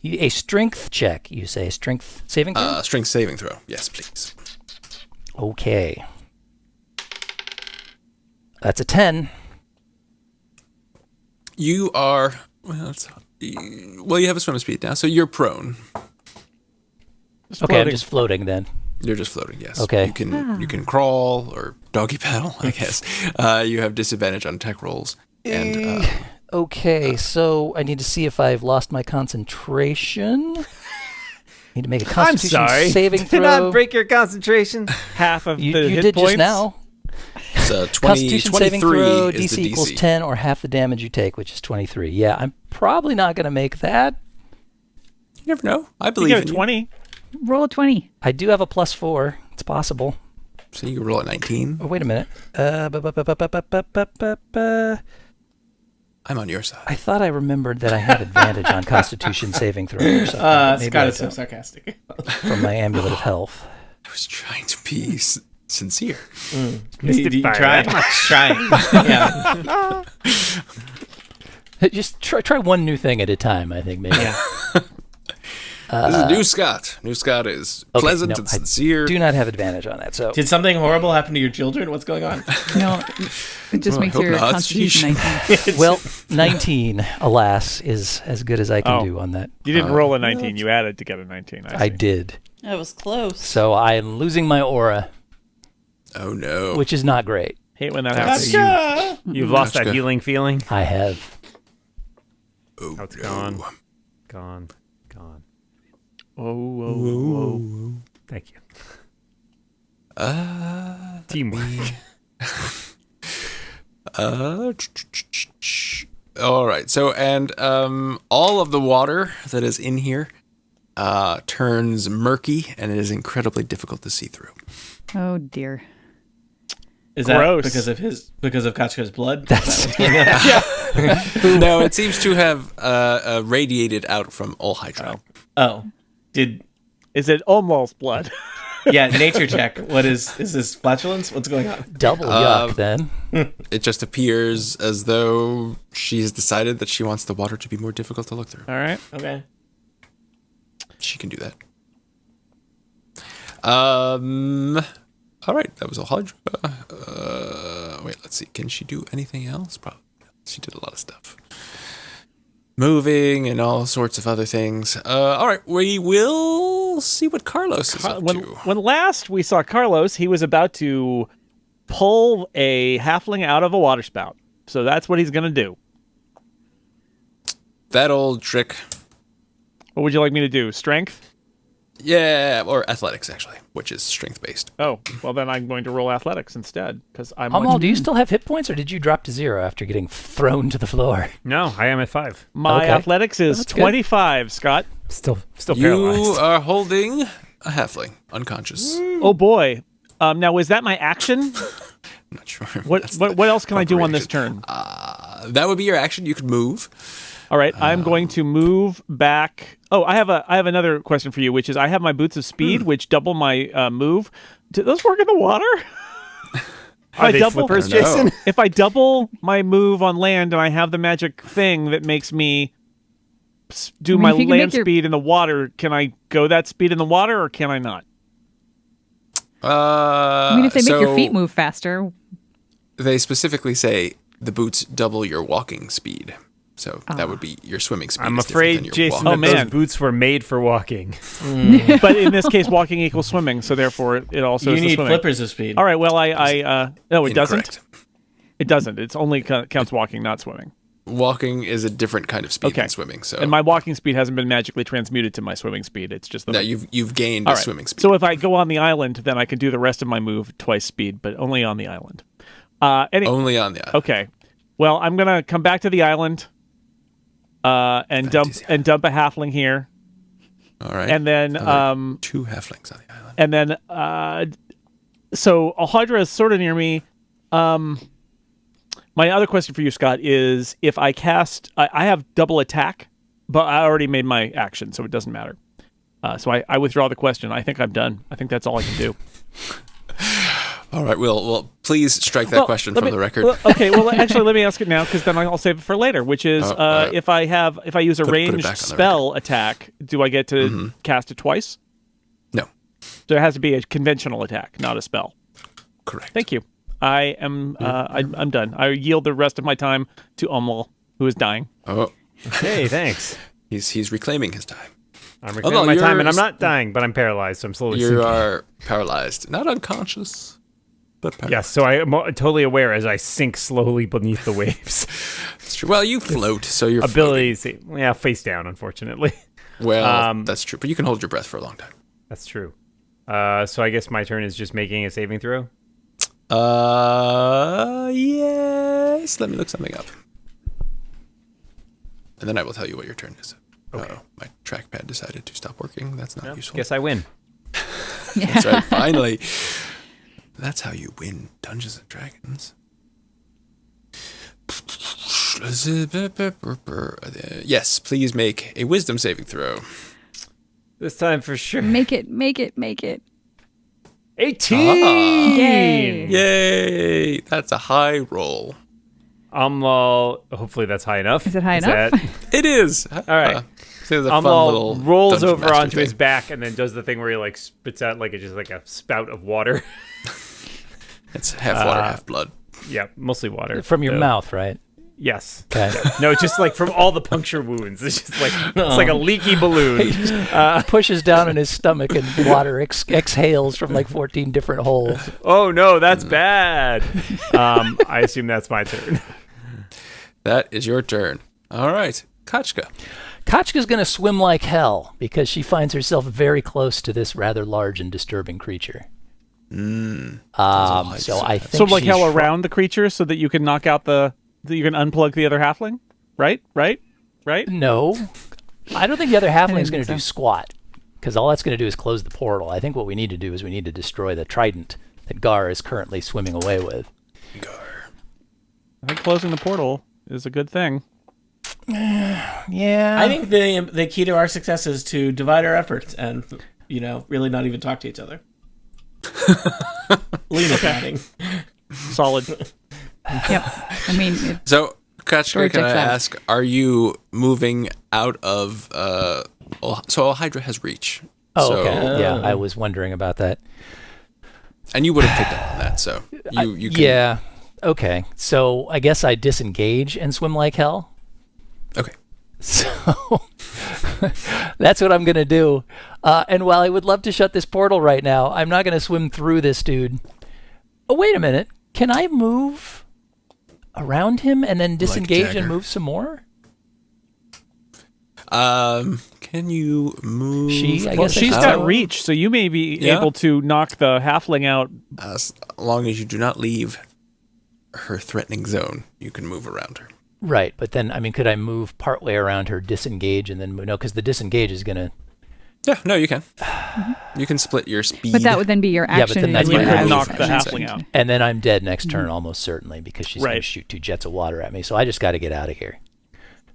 A strength check, you say? Strength saving throw? Strength saving throw. Yes, please. Okay. That's a 10. You are... Well, you have a swim speed now, so you're prone. Okay, I'm just floating then. You're just floating, yes. Okay. You can crawl or doggy paddle, I guess. You have disadvantage on tech rolls. And Okay, so I need to see if I've lost my concentration. Need to make a I'm Constitution sorry. saving Did throw. not break your concentration. Half of you the you hit did points. just now. so 20, Constitution saving 23 throw, is DC the equals DC. 10 or half the damage you take, which is 23. Yeah, I'm probably not going to make that. You never know. I You believe get in a you. 20. Roll a 20. I do have a +4. It's possible. So you can roll at 19. Oh, wait a minute. I'm on your side. I thought I remembered that I had advantage on Constitution saving throw or something. but maybe Scott I is so don't, sarcastic. from my amulet of health. I was trying to be sincere. You Mystify try? that. Trying. Yeah. Just try one new thing at a time, I think, maybe. Yeah. This is New Scott. New Scott is Okay, pleasant no, and I sincere. do not have advantage on that, so... Did something horrible happen to your children? What's going on? No, it just Well, I makes hope your not. Constitution 19. Well, 19, alas, is as good as I can do on that. You didn't roll a 19. You added to get a 19. I did. That was close. So I'm losing my aura, Oh, no. which is not great. hate when that happens. Gotcha! You've lost that Gotcha. healing feeling. I have. Oh, Oh, it's no. gone. Gone. Whoa. Thank you. Teamwork. All right. So, and all of the water that is in here turns murky, and it is incredibly difficult to see through. Oh, dear. Is that Gross. because of Kachka's blood? That's No, it seems to have radiated out from Olhydra. Oh. Is it almost blood? Yeah, nature check. What is this flatulence? What's going on? double yuck, then. It just appears as though she's decided that she wants the water to be more difficult to look through. All right. Okay. She can do that. All right, that was Olhydra. Wait, let's see. Can she do anything else? Probably. She did a lot of stuff. Moving and all sorts of other things. All right, we will see what Carlos is up to. When last we saw Carlos, he was about to pull a halfling out of a water spout. So that's what he's going to do. That old trick. What would you like me to do? Strength? Yeah, or athletics, actually, which is strength-based. Oh, well, then I'm going to roll athletics instead, because I'm Amal, do you still have hit points, or did you drop to 0 after getting thrown to the floor? No, I am at 5. my Okay. athletics is That's good. 25, Scott. Still You paralyzed. are holding a halfling, unconscious. Oh, boy. Now, is that my action? I'm not sure. What That's what, the what else can I do proper on this action. turn? That would be your action. You could move. All right, I'm going to move back. Oh, I have another question for you, which is I have my boots of speed, which double my move. Do those work in the water? Are they double- flippers, I don't know. Jason? If I double my move on land and I have the magic thing that makes me do I mean, my if you can land make your- speed in the water, can I go that speed in the water or can I not? I mean, if they make your feet move faster. They specifically say the boots double your walking speed. So that would be your swimming speed. I'm is different than afraid, your Jason, walking. that Oh, man. those boots were made for walking. But in this case, walking equals swimming, so therefore it also You is the need swimming. flippers of speed. All right, well, no, it doesn't. Incorrect. It doesn't. It's only counts walking, not swimming. Walking is a different kind of speed than swimming. So, and my walking speed hasn't been magically transmuted to my swimming speed. It's just no, you've gained All a right. swimming speed. So if I go on the island, then I can do the rest of my move twice speed, but only on the island. Only on the island. Okay. Well, I'm gonna come back to the island, and dump a halfling here, All right. and then 2 halflings on the island. and then so Alhydra is sort of near me. My other question for you, Scott, is if I cast, I have double attack, but I already made my action, so it doesn't matter. So I withdraw the question. I think I'm done. I think that's all I can do. All right. Well, please strike that question from the record. Actually, let me ask it now, because then I'll save it for later. Which is, if I use a ranged spell attack, do I get to cast it twice? No. So it has to be a conventional attack, not a spell. Correct. Thank you. I am. I'm done. I yield the rest of my time to Umlal, who is dying. Oh. Hey, thanks. He's reclaiming his time. I'm reclaiming my time, and I'm not dying, but I'm paralyzed, so I'm slowly sinking. You are paralyzed. Not unconscious, but paralyzed. Yes, so I'm totally aware as I sink slowly beneath the waves. That's true. Well, you float, so your abilities, face down, unfortunately. Well, that's true, but you can hold your breath for a long time. That's true. So I guess my turn is just making a saving throw? Yes. Let me look something up. And then I will tell you what your turn is. Okay. My trackpad decided to stop working. That's not useful. Guess I win. That's right. Finally. That's how you win Dungeons and Dragons. Yes, please make a wisdom saving throw. This time for sure. Make it. 18! Yay! Yay! That's a high roll. Hopefully that's high enough. Is it high enough? It is. All right. Rolls over onto his back and then does the thing where he like spits out like a spout of water. It's half water, half blood. Yeah, mostly water. From your mouth, right? Yes. Okay. No, just like from all the puncture wounds. It's just like it's like a leaky balloon. He just pushes down in his stomach and water exhales from like 14 different holes. Oh no, that's bad. I assume that's my turn. That is your turn. All right, Kachka. Kachka's going to swim like hell because she finds herself very close to this rather large and disturbing creature. So I think So like she's hell around the creature so that you can knock out you can unplug the other halfling? Right? No. I don't think the other halfling's going to do squat because all that's going to do is close the portal. I think what we need to do is we need to destroy the trident that Gar is currently swimming away with. Gar. I think closing the portal is a good thing. Yeah. I think the key to our success is to divide our efforts and, really not even talk to each other. Lena chatting. Solid. Yep. I mean, So, Kachka, can I checks out. ask, are you moving out of... so Hydra has reach. Oh, okay. Yeah, I was wondering about that. And you would have picked up on that, so you can... Yeah. Okay. So I guess I disengage and swim like hell. Okay. So that's what I'm going to do. And while I would love to shut this portal right now, I'm not going to swim through this dude. Oh, wait a minute. Can I move around him and then disengage and move some more? Can you move? I Well, guess she's I got can. reach, so you may be Yeah. able to knock the halfling out. As long as you do not leave her threatening zone, you can move around her. Right, but then, could I move partway around her, disengage, and then move? No, because the disengage is going to... Yeah, no, you can. You can split your speed. but that would then be your Yeah, but action. then that's And you my could action. knock the I should halfling say. out. And then I'm dead next turn, almost certainly, because she's going to Right. shoot 2 jets of water at me. So I just got to get out of here.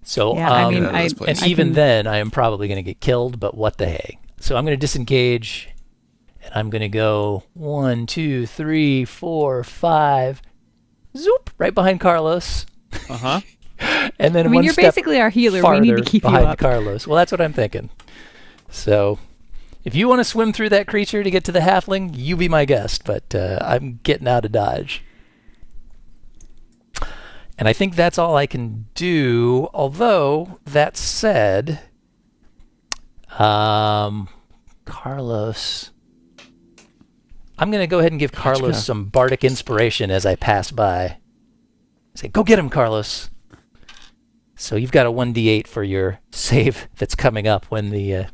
So, Yeah, I mean, out of this place. and even then, I am probably going to get killed. But what the heck? So I'm going to disengage, and I'm going to go 1, 2, 3, 4, 5, zoop, right behind Carlos. Uh-huh. And then you're step basically our healer. We need to farther keep you behind up. Carlos. Well, that's what I'm thinking. So, if you want to swim through that creature to get to the halfling, you be my guest. But I'm getting out of dodge. And I think that's all I can do. Although, that said, Carlos, I'm going to go ahead and give Carlos some bardic inspiration as I pass by. Say, go get him, Carlos. So you've got a 1d8 for your save that's coming up when the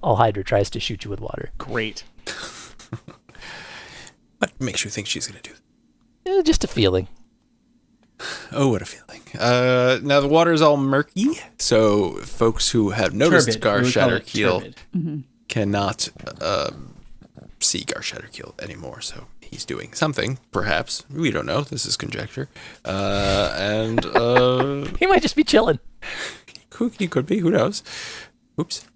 All Hydra tries to shoot you with water. Great. What makes you think she's going to do that? Just a feeling. Oh, what a feeling. Now, the water is all murky, so folks who have noticed Turbid. Gar We would call it Shatterkeel turbid. cannot see Gar Shatterkeel anymore, so he's doing something, perhaps. We don't know. This is conjecture. And He might just be chilling. he could be. Who knows? Oops.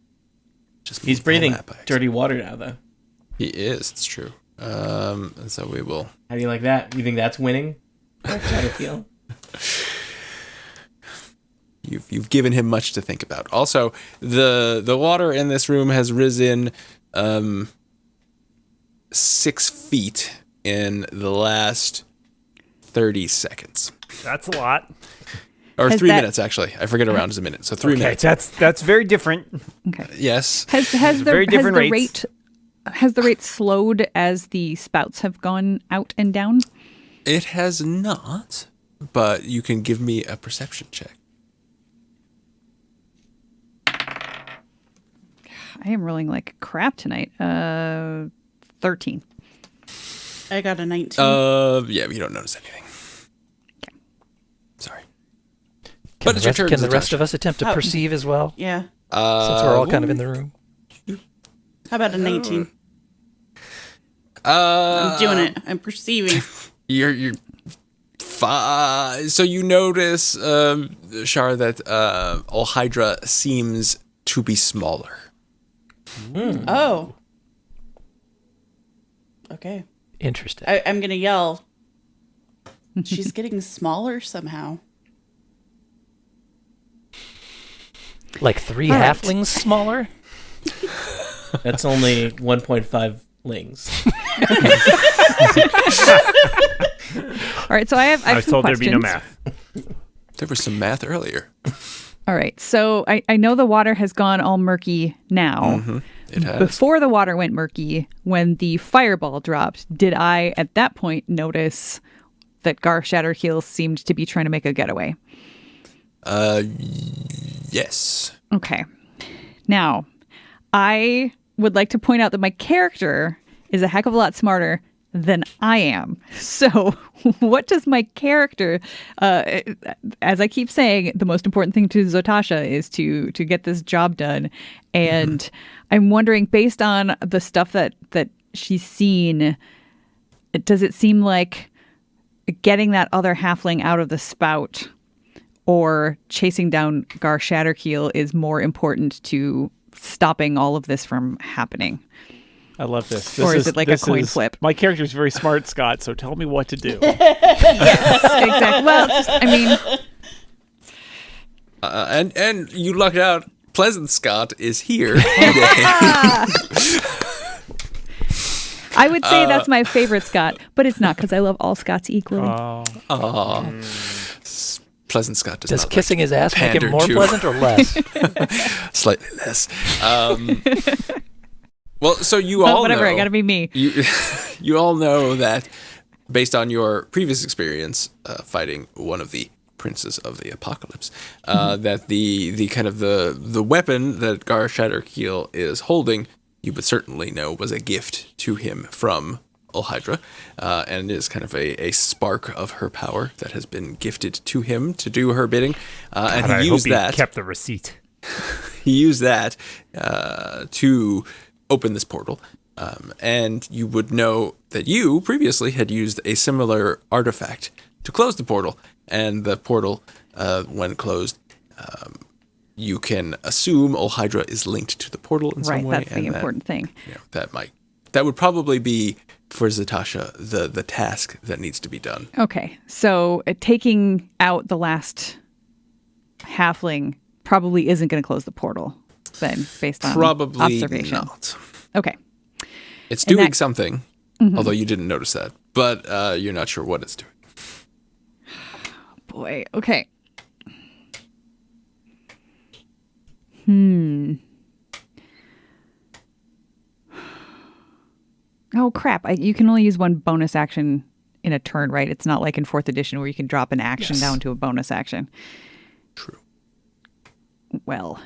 Just He's moved the breathing map by accident. dirty water now, though. He is. It's true. And so we will... How do you like that? You think that's winning? Shatterkeel? You've given him much to think about. Also, the water in this room has risen 6 feet in the last 30 seconds. That's a lot. Or Has 3 that- minutes, actually. I forget a round is a minute. So 3 minutes. That's very different. Okay. Yes. Has the Very different has the rates. has the rate slowed as the spouts have gone out and down? It has not, but you can give me a perception check. I am rolling like crap tonight. 13. I got a 19. Yeah, you don't notice anything. Sorry. But it's your turn, Can the rest Zatasha. of us attempt to Oh. perceive as well? Yeah. Since we're all kind of in the room. How about a 19? Uh, I'm doing it. I'm perceiving. You're so you notice, Shar, that All Hydra seems to be smaller. Oh. Okay. Interesting. I'm going to yell. She's getting smaller somehow. Like 3 All right. halflings smaller? That's only 1.5 lings. All right, so I have I was some told there'd questions. be no math. There was some math earlier. All right, so I know the water has gone all murky now. It has. Before the water went murky, when the fireball dropped, did I at that point notice that Gar Shatterkeel seemed to be trying to make a getaway? Yes. Okay. Now, I would like to point out that my character is a heck of a lot smarter than I am. So, what does my character, as I keep saying, the most important thing to Zatasha is to get this job done. And I'm wondering, based on the stuff that she's seen, does it seem like getting that other halfling out of the spout or chasing down Gar Shatterkeel is more important to stopping all of this from happening? I love this. Or is it like a coin flip? My character's very smart, Scott, so tell me what to do. Exactly. Well, I mean, And you lucked out. Pleasant Scott is here today. I would say that's my favorite Scott, but it's not because I love all Scots equally. Pleasant Scott does Does not kissing his ass make pander him more to- pleasant or less? slightly less. Well, so you Well, all whatever, know, I gotta be me. you all know that based on your previous experience fighting one of the princes of the apocalypse, that the kind of the weapon that Gar Shatterkeel is holding, you would certainly know was a gift to him from Ulhydra, and is kind of a spark of her power that has been gifted to him to do her bidding, and I he hope used he that. kept the receipt. He used that to open this portal. And you would know that you previously had used a similar artifact to close the portal. And the portal, when closed, you can assume Ulhydra is linked to the portal in some Right, way. that's the and important thing. You know, that would probably be for Zatasha the task that needs to be done. Okay, so taking out the last halfling probably isn't going to close the portal, then, based on Probably observation. not. Okay. It's And doing that- something, although you didn't notice that. But you're not sure what it's doing. Boy, okay. Oh, crap. You can only use one bonus action in a turn, right? It's not like in 4th edition where you can drop an action down to a bonus action. True. Well,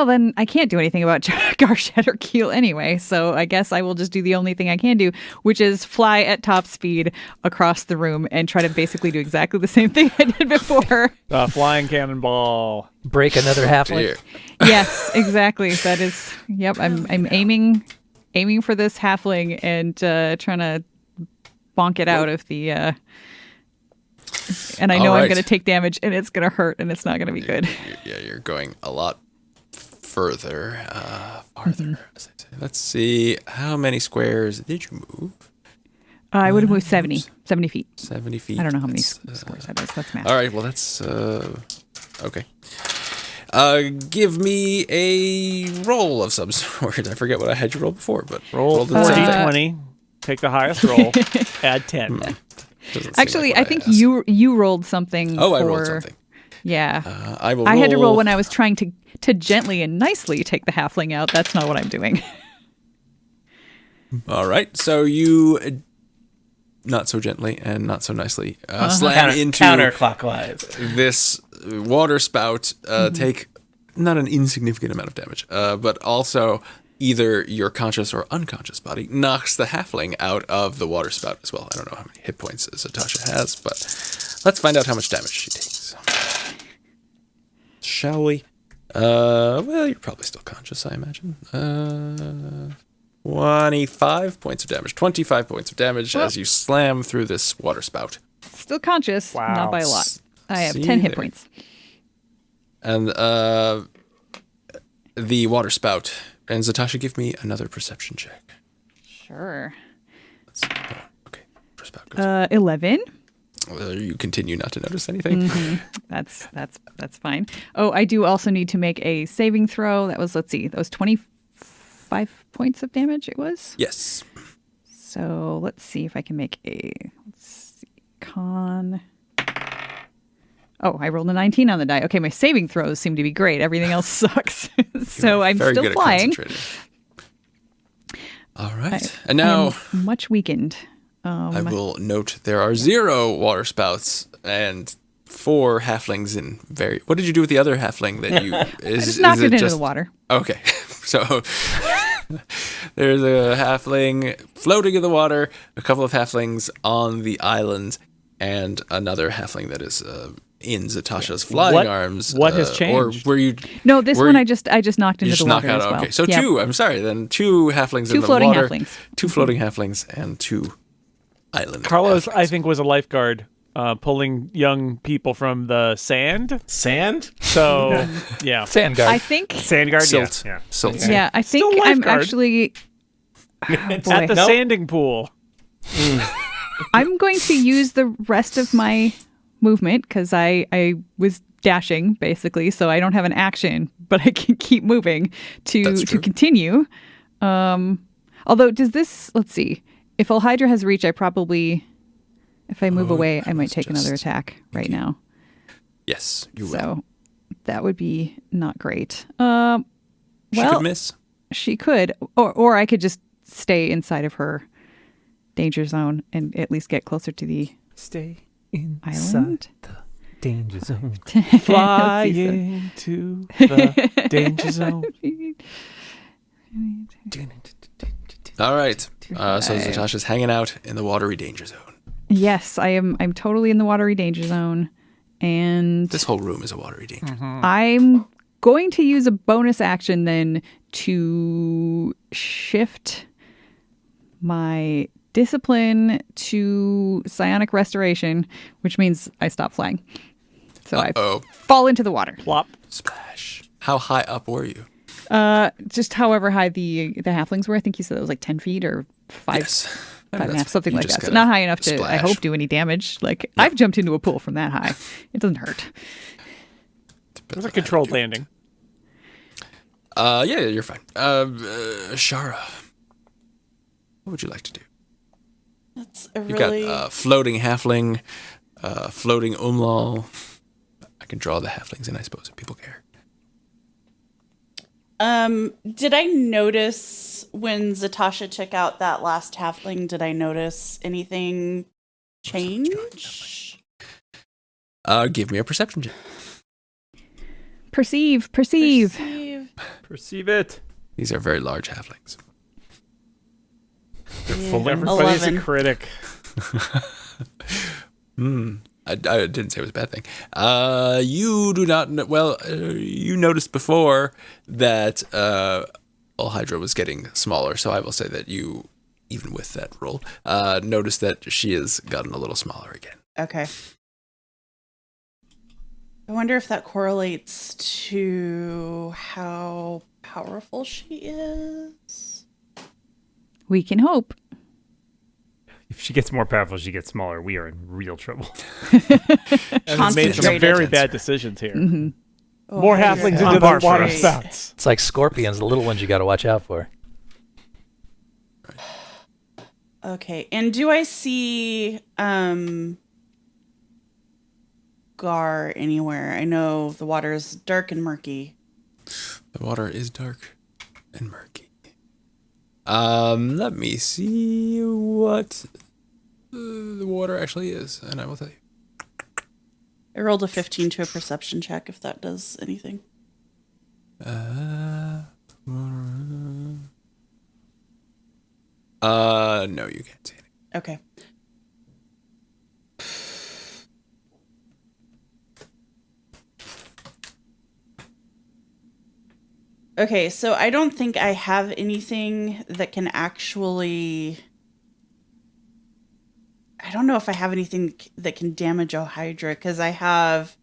then I can't do anything about Garshatterkeel anyway, so I guess I will just do the only thing I can do, which is fly at top speed across the room and try to basically do exactly the same thing I did before. Flying cannonball. Break another halfling. Yes, exactly. That is. Yep. I'm aiming for this halfling and trying to bonk it out of the. And I know I'm going to take damage, and it's going to hurt, and it's not going to be good. Yeah, you're going a lot farther. As I say. Let's see. How many squares did you move? I would have moved 70 feet. 70 feet. I don't know how many squares that is. That's math. All right. Well, that's okay. Give me a roll of some sort. I forget what I had you roll before, but Roll the same thing. 4d20. Take the highest roll. Add 10. Doesn't seem Actually, like what I think asked. you rolled something. Oh, I rolled something. Yeah. I had to roll when I was trying to gently and nicely take the halfling out. That's not what I'm doing. All right. So you, not so gently and not so nicely, slam into Counterclockwise. this water spout. Take not an insignificant amount of damage, but also either your conscious or unconscious body knocks the halfling out of the water spout as well. I don't know how many hit points Zatasha has, but let's find out how much damage she takes. Shall we? Well, you're probably still conscious, I imagine. 25 points of damage. 25 points of damage as you slam through this water spout. Still conscious, Wow. not by a lot. I have See 10 hit there. points. And the water spout. And Zatasha, give me another perception check. Sure. Let's see. Okay. Water spout goes. 11. You continue not to notice anything. That's fine. Oh, I do also need to make a saving throw. That was 25 points of damage it was. Yes. So let's see if I can make con. Oh, I rolled a 19 on the die. Okay, my saving throws seem to be great. Everything else sucks. So I'm Very still good flying. at concentrating. All right. And now I'm much weakened. I will note there are 0 water spouts and 4 halflings in very. What did you do with the other halfling that you? I just knocked it into the water. Okay, so there's a halfling floating in the water, a couple of halflings on the island, and another halfling that is in Zatasha's flying arms. What has changed? Or were you? No, this were one you- I just knocked You into just the water knock out. as well. Okay, so Yep. 2. I'm sorry. Then 2 halflings in the floating water. halflings. 2 floating halflings and 2 island. Carlos, halflings. I think, was a lifeguard pulling young people from the sand. Sand? So, yeah. Sand guard. I think. Sand guard, Silt. yeah. Silt. Yeah, I think Still I'm lifeguard. actually. At Boy. the sanding pool. I'm going to use the rest of my movement because I was dashing basically, so I don't have an action, but I can keep moving That's to true. continue. Although, does this? Let's see. If Hydra has reach, I probably, if I move away, I might take another attack right now. Yes, you will. So that would be not great. She well, could miss. she could, or I could just stay inside of her danger zone and at least get closer to the Stay inside island. the danger zone. Let's see, Flying to the danger zone. All right. So Zatasha's hanging out in the watery danger zone. Yes, I'm totally in the watery danger zone, and This whole room is a watery danger. I'm going to use a bonus action then to shift my discipline to psionic restoration, which means I stop flying. So I Oh, fall into the water. Plop. splash. How high up were you? Just however high the halflings were. I think you said it was like 10 feet or 5, Yes. 5.5, something You like just that. So gotta not high enough to, I splash. hope, do any damage. Like, I've jumped into a pool from that high. It doesn't hurt. It was a controlled landing. Yeah, you're fine. Shara, what would you like to do? That's a You've really got floating halfling, floating umlal. I can draw the halflings in, I suppose, if people care. Did I notice when Zatasha took out that last halfling, did I notice anything change? Give me a perception check. Perceive. Perceive. Perceive it. These are very large halflings. Everybody's 11. a critic. I didn't say it was a bad thing. You do not know. Well, you noticed before that Hydra was getting smaller, so I will say that you, even with that roll, noticed that she has gotten a little smaller again. Okay. I wonder if that correlates to how powerful she is. We can hope. If she gets more powerful, she gets smaller. We are in real trouble. And we've made some Concentrated. very bad decisions here. Mm-hmm. More Hydra. halflings into the water Concentrate. spouts. It's like scorpions, the little ones you got to watch out for. Okay, and do I see Gar anywhere? I know the water is dark and murky. The water is dark and murky. Let me see what the water actually is, and I will tell you. I rolled a 15 to a perception check if that does anything. No, you can't see anything. Okay. Okay, so I don't think I have anything that can actually... I don't know if I have anything that can damage a Hydra, because I have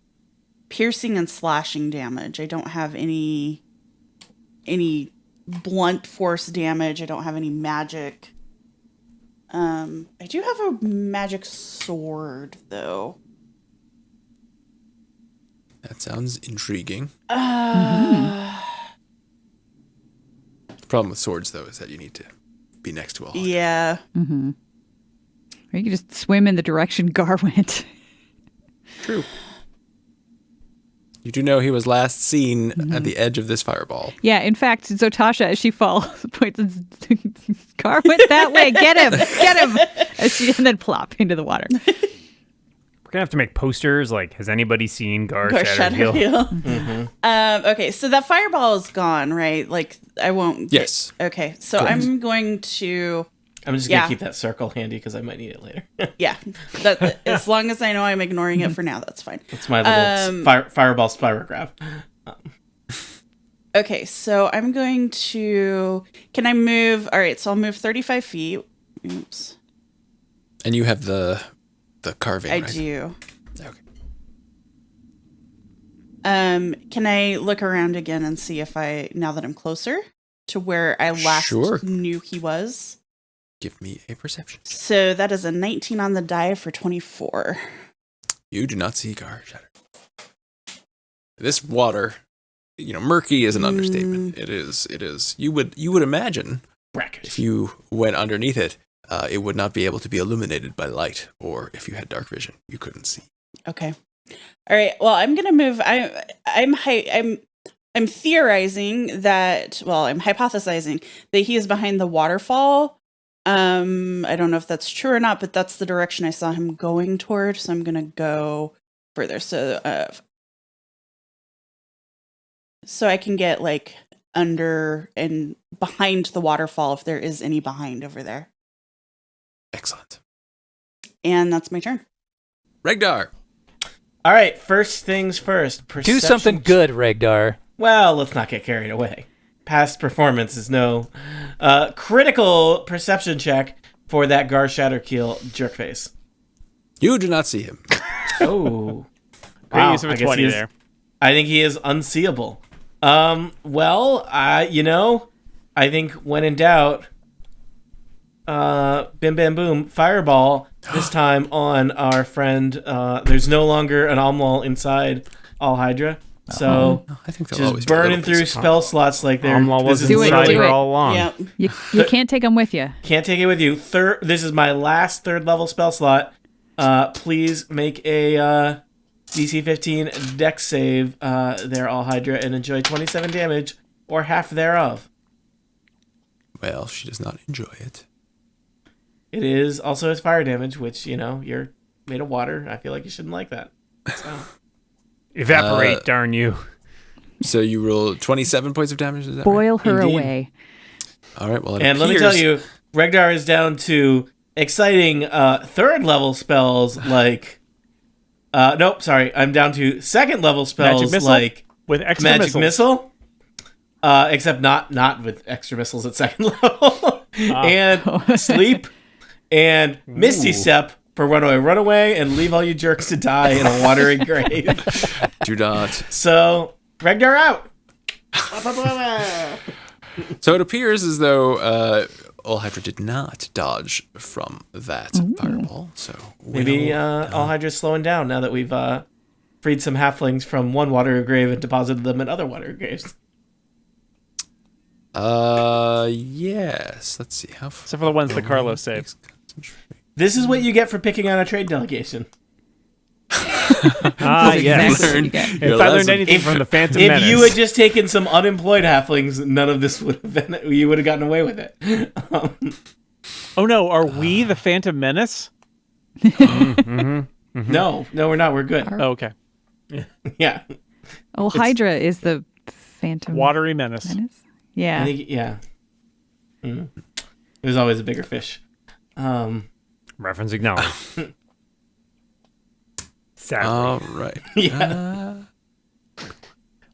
piercing and slashing damage. I don't have any blunt force damage. I don't have any magic. I do have a magic sword, though. That sounds intriguing. Uh, The problem with swords, though, is that you need to be next to a Hydra. yeah. Mm-hmm. Or you could just swim in the direction Gar went. True. You do know he was last seen at the edge of this fireball. Yeah, in fact, Zotasha, as she falls, points, Gar went that way. Get him! And then plop into the water. We're gonna have to make posters like, has anybody seen Gar Shatterhill? Shatterhill. Okay, so that fireball is gone, right? Like, I won't get... Yes. Okay, so Correct. I'm going to... I'm just going to keep that circle handy because I might need it later. Yeah, as long as I know I'm ignoring it for now, that's fine. It's my little fireball spirograph. Okay, so I'm going to... Can I move... All right, so I'll move 35 feet. Oops. And you have the carving, I right? do. Okay. Can I look around again and see if now that I'm closer to where I last Sure. knew he was? Give me a perception. So that is a 19 on the die for 24. You do not see Gar Shatter. This water, murky is an understatement. It is. You would imagine Brackish. if you went underneath it, it would not be able to be illuminated by light, or if you had dark vision, you couldn't see. Okay. All right. Well, I'm gonna move. I'm theorizing that. Well, I'm hypothesizing that he is behind the waterfall. I don't know if that's true or not, but that's the direction I saw him going toward. So I'm gonna go further. So I can get like under and behind the waterfall if there is any behind over there. Excellent. And that's my turn. Regdar. All right, first things first. Do something good, Regdar. Well, let's not get carried away. Past performance is no critical perception check for that Gar Shatterkeel jerkface. You do not see him. Oh, Great use of I a guess 20 he is- there. I think he is unseeable. Well, I think when in doubt, bim bam boom, fireball. This time on our friend. There's no longer an Omlal inside All Hydra, so I think there'll always just be a little burning piece through of spell slots like there. Amla was Do it, inside do her it. all along. Yep. You can't take them with you. Can't take it with you. This is my last third level spell slot. Please make a DC 15 Dex save there, All Hydra, and enjoy 27 damage or half thereof. Well, she does not enjoy it. It is also has fire damage, which, you're made of water. I feel like you shouldn't like that. So. Evaporate, darn you. So you roll 27 points of damage, is that Boil her Indeed. away. right? All right, well, And let me tell you, Regdar is down to exciting third level spells like... nope, sorry. I'm down to second level spells Magic missile? like With extra Magic missiles. Missile. Except not with extra missiles at second level. And Sleep. And Misty Step for Run away, and leave all you jerks to die in a watery grave. Do not. So, Regdar out. So it appears as though Hydra did not dodge from that fireball. So Maybe Hydra's slowing down now that we've freed some halflings from one watery grave and deposited them in other watery graves. Yes. Let's see how. Except for the ones that Carlos saved. This is what you get for picking on a trade delegation. Yes. Exactly what you get. If I learned anything from the Phantom If Menace. you had just taken some unemployed halflings, none of this would have been. You would have gotten away with it. Oh no, are we the Phantom Menace? No, we're not. We're good. Oh, okay. Yeah, Oh, Hydra is the Phantom Watery Menace. Menace? I Yeah. think. Yeah, There's always a bigger fish. Reference acknowledged. Sadly. All right. Yeah.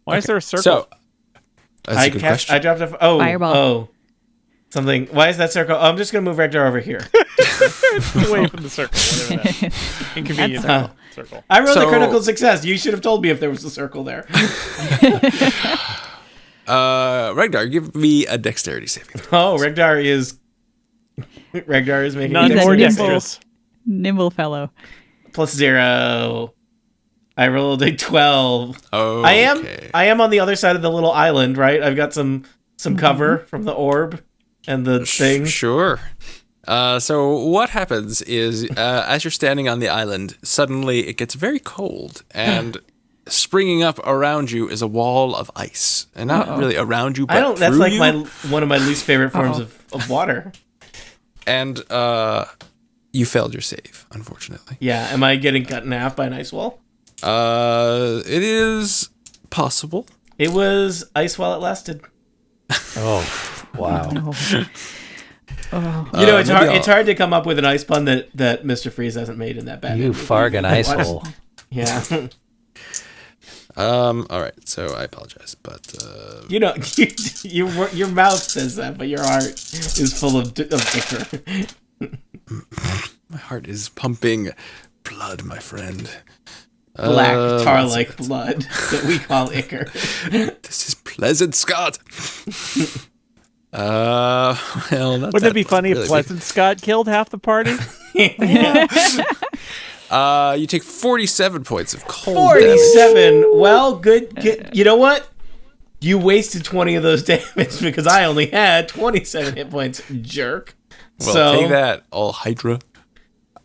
Why is there a circle? So that's a good question. I dropped a Fireball. Oh, something. Why is that circle? Oh, I'm just gonna move Regdar over here. Away from the circle, whatever that is. Inconvenient That's circle. I rolled So- a critical success. You should have told me if there was a circle there. Regdar, give me a dexterity saving throw. Oh, Regdar is making None a He's a more dexterity nimble- dexterous. Nimble fellow. plus 0. I rolled a 12. Oh, I am on the other side of the little island, right? I've got some cover from the orb and the thing. Sure. So what happens is, as you're standing on the island, suddenly it gets very cold, and springing up around you is a wall of ice, and not really around you, but I don't. That's through like you. one of my least favorite forms of water. And you failed your save, unfortunately. Yeah. Am I getting cut in half by an ice wall? It is possible. It was ice while it lasted. Oh, wow. You know, it's maybe hard. I'll- It's hard to come up with an ice pun that Mr. Freeze hasn't made in that bad. You Fargan ice hole. Yeah. All right, so I apologize, but You know, your mouth says that, but your heart is full of liquor. my heart is pumping blood, my friend. Black let's tar-like see. blood that we call ichor. This is pleasant, Scott. Well, not Wouldn't it be funny really. if Pleasant Scott killed half the party? You take 47 points of cold damage. 47. Well, good. You know what? You wasted 20 of those damage because I only had 27 hit points, jerk. Well, so take that, all Hydra.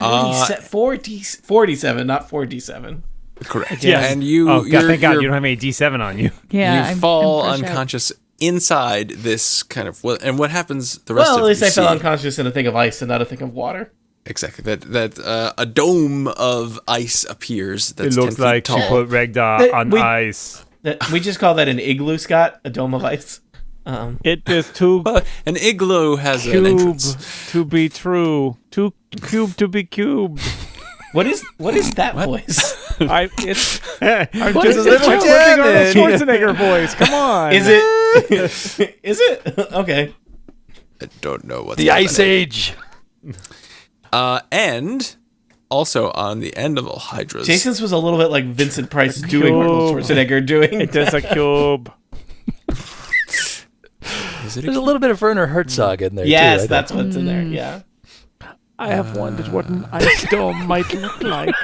47, not 47. Correct. Yes. And you, Oh, God, thank God you're- you don't have any D7 on you. Yeah. you I'm fall fresh out. unconscious inside this kind of. And what happens the rest Well, of at least you I fell see- unconscious in a thing of ice and not a thing of water. Exactly. That a dome of ice appears. That's It looks 10 feet like tall. you put Regdar That on we- ice. We just call that an igloo, Scott. A dome of ice. It is too An igloo has an cube entrance. to be true. Too cube to be cubed. What is that voice? I'm just is it's my it? working Arnold Schwarzenegger voice. Come on. Is it? Is it? Okay. I don't know what The Ice Age. And also on the end of all Hydras. Jason's was a little bit like Vincent Price doing Arnold Schwarzenegger doing. It is a cube. Is it There's a little bit of Werner Herzog in there, too. I Yes, think. that's what's in there. Yeah. I have wondered what an ice dome might look like.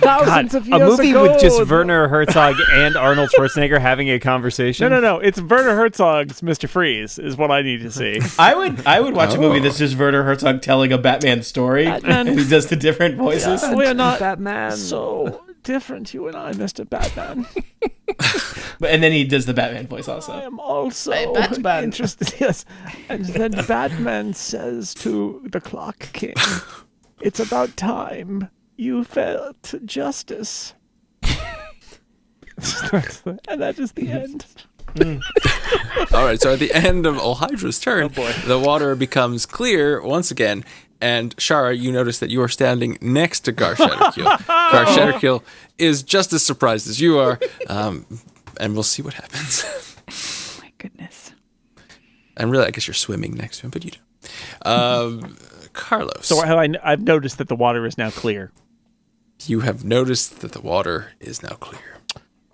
Thousands of A years movie ago. with just Werner Herzog and Arnold Schwarzenegger having a conversation. No. It's Werner Herzog's Mr. Freeze is what I need to see. I would watch a movie that's just Werner Herzog telling a Batman story, and he does the different voices. We're not Batman. So different, you and I, Mr. Batman. And then he does the Batman voice I also. am also Hey, Batman. interested. Yes. And then Batman says to the Clock King, it's about time you felt justice. And that is the end. All right, so at the end of Olhydra's turn, the water becomes clear once again, and Shara, you notice that you are standing next to Gar Shatterkeel. Gar Shatterkeel is just as surprised as you are, and we'll see what happens. Oh my goodness. And really, I guess you're swimming next to him, but you don't. Carlos, So I've noticed that the water is now clear. you have noticed that the water is now clear.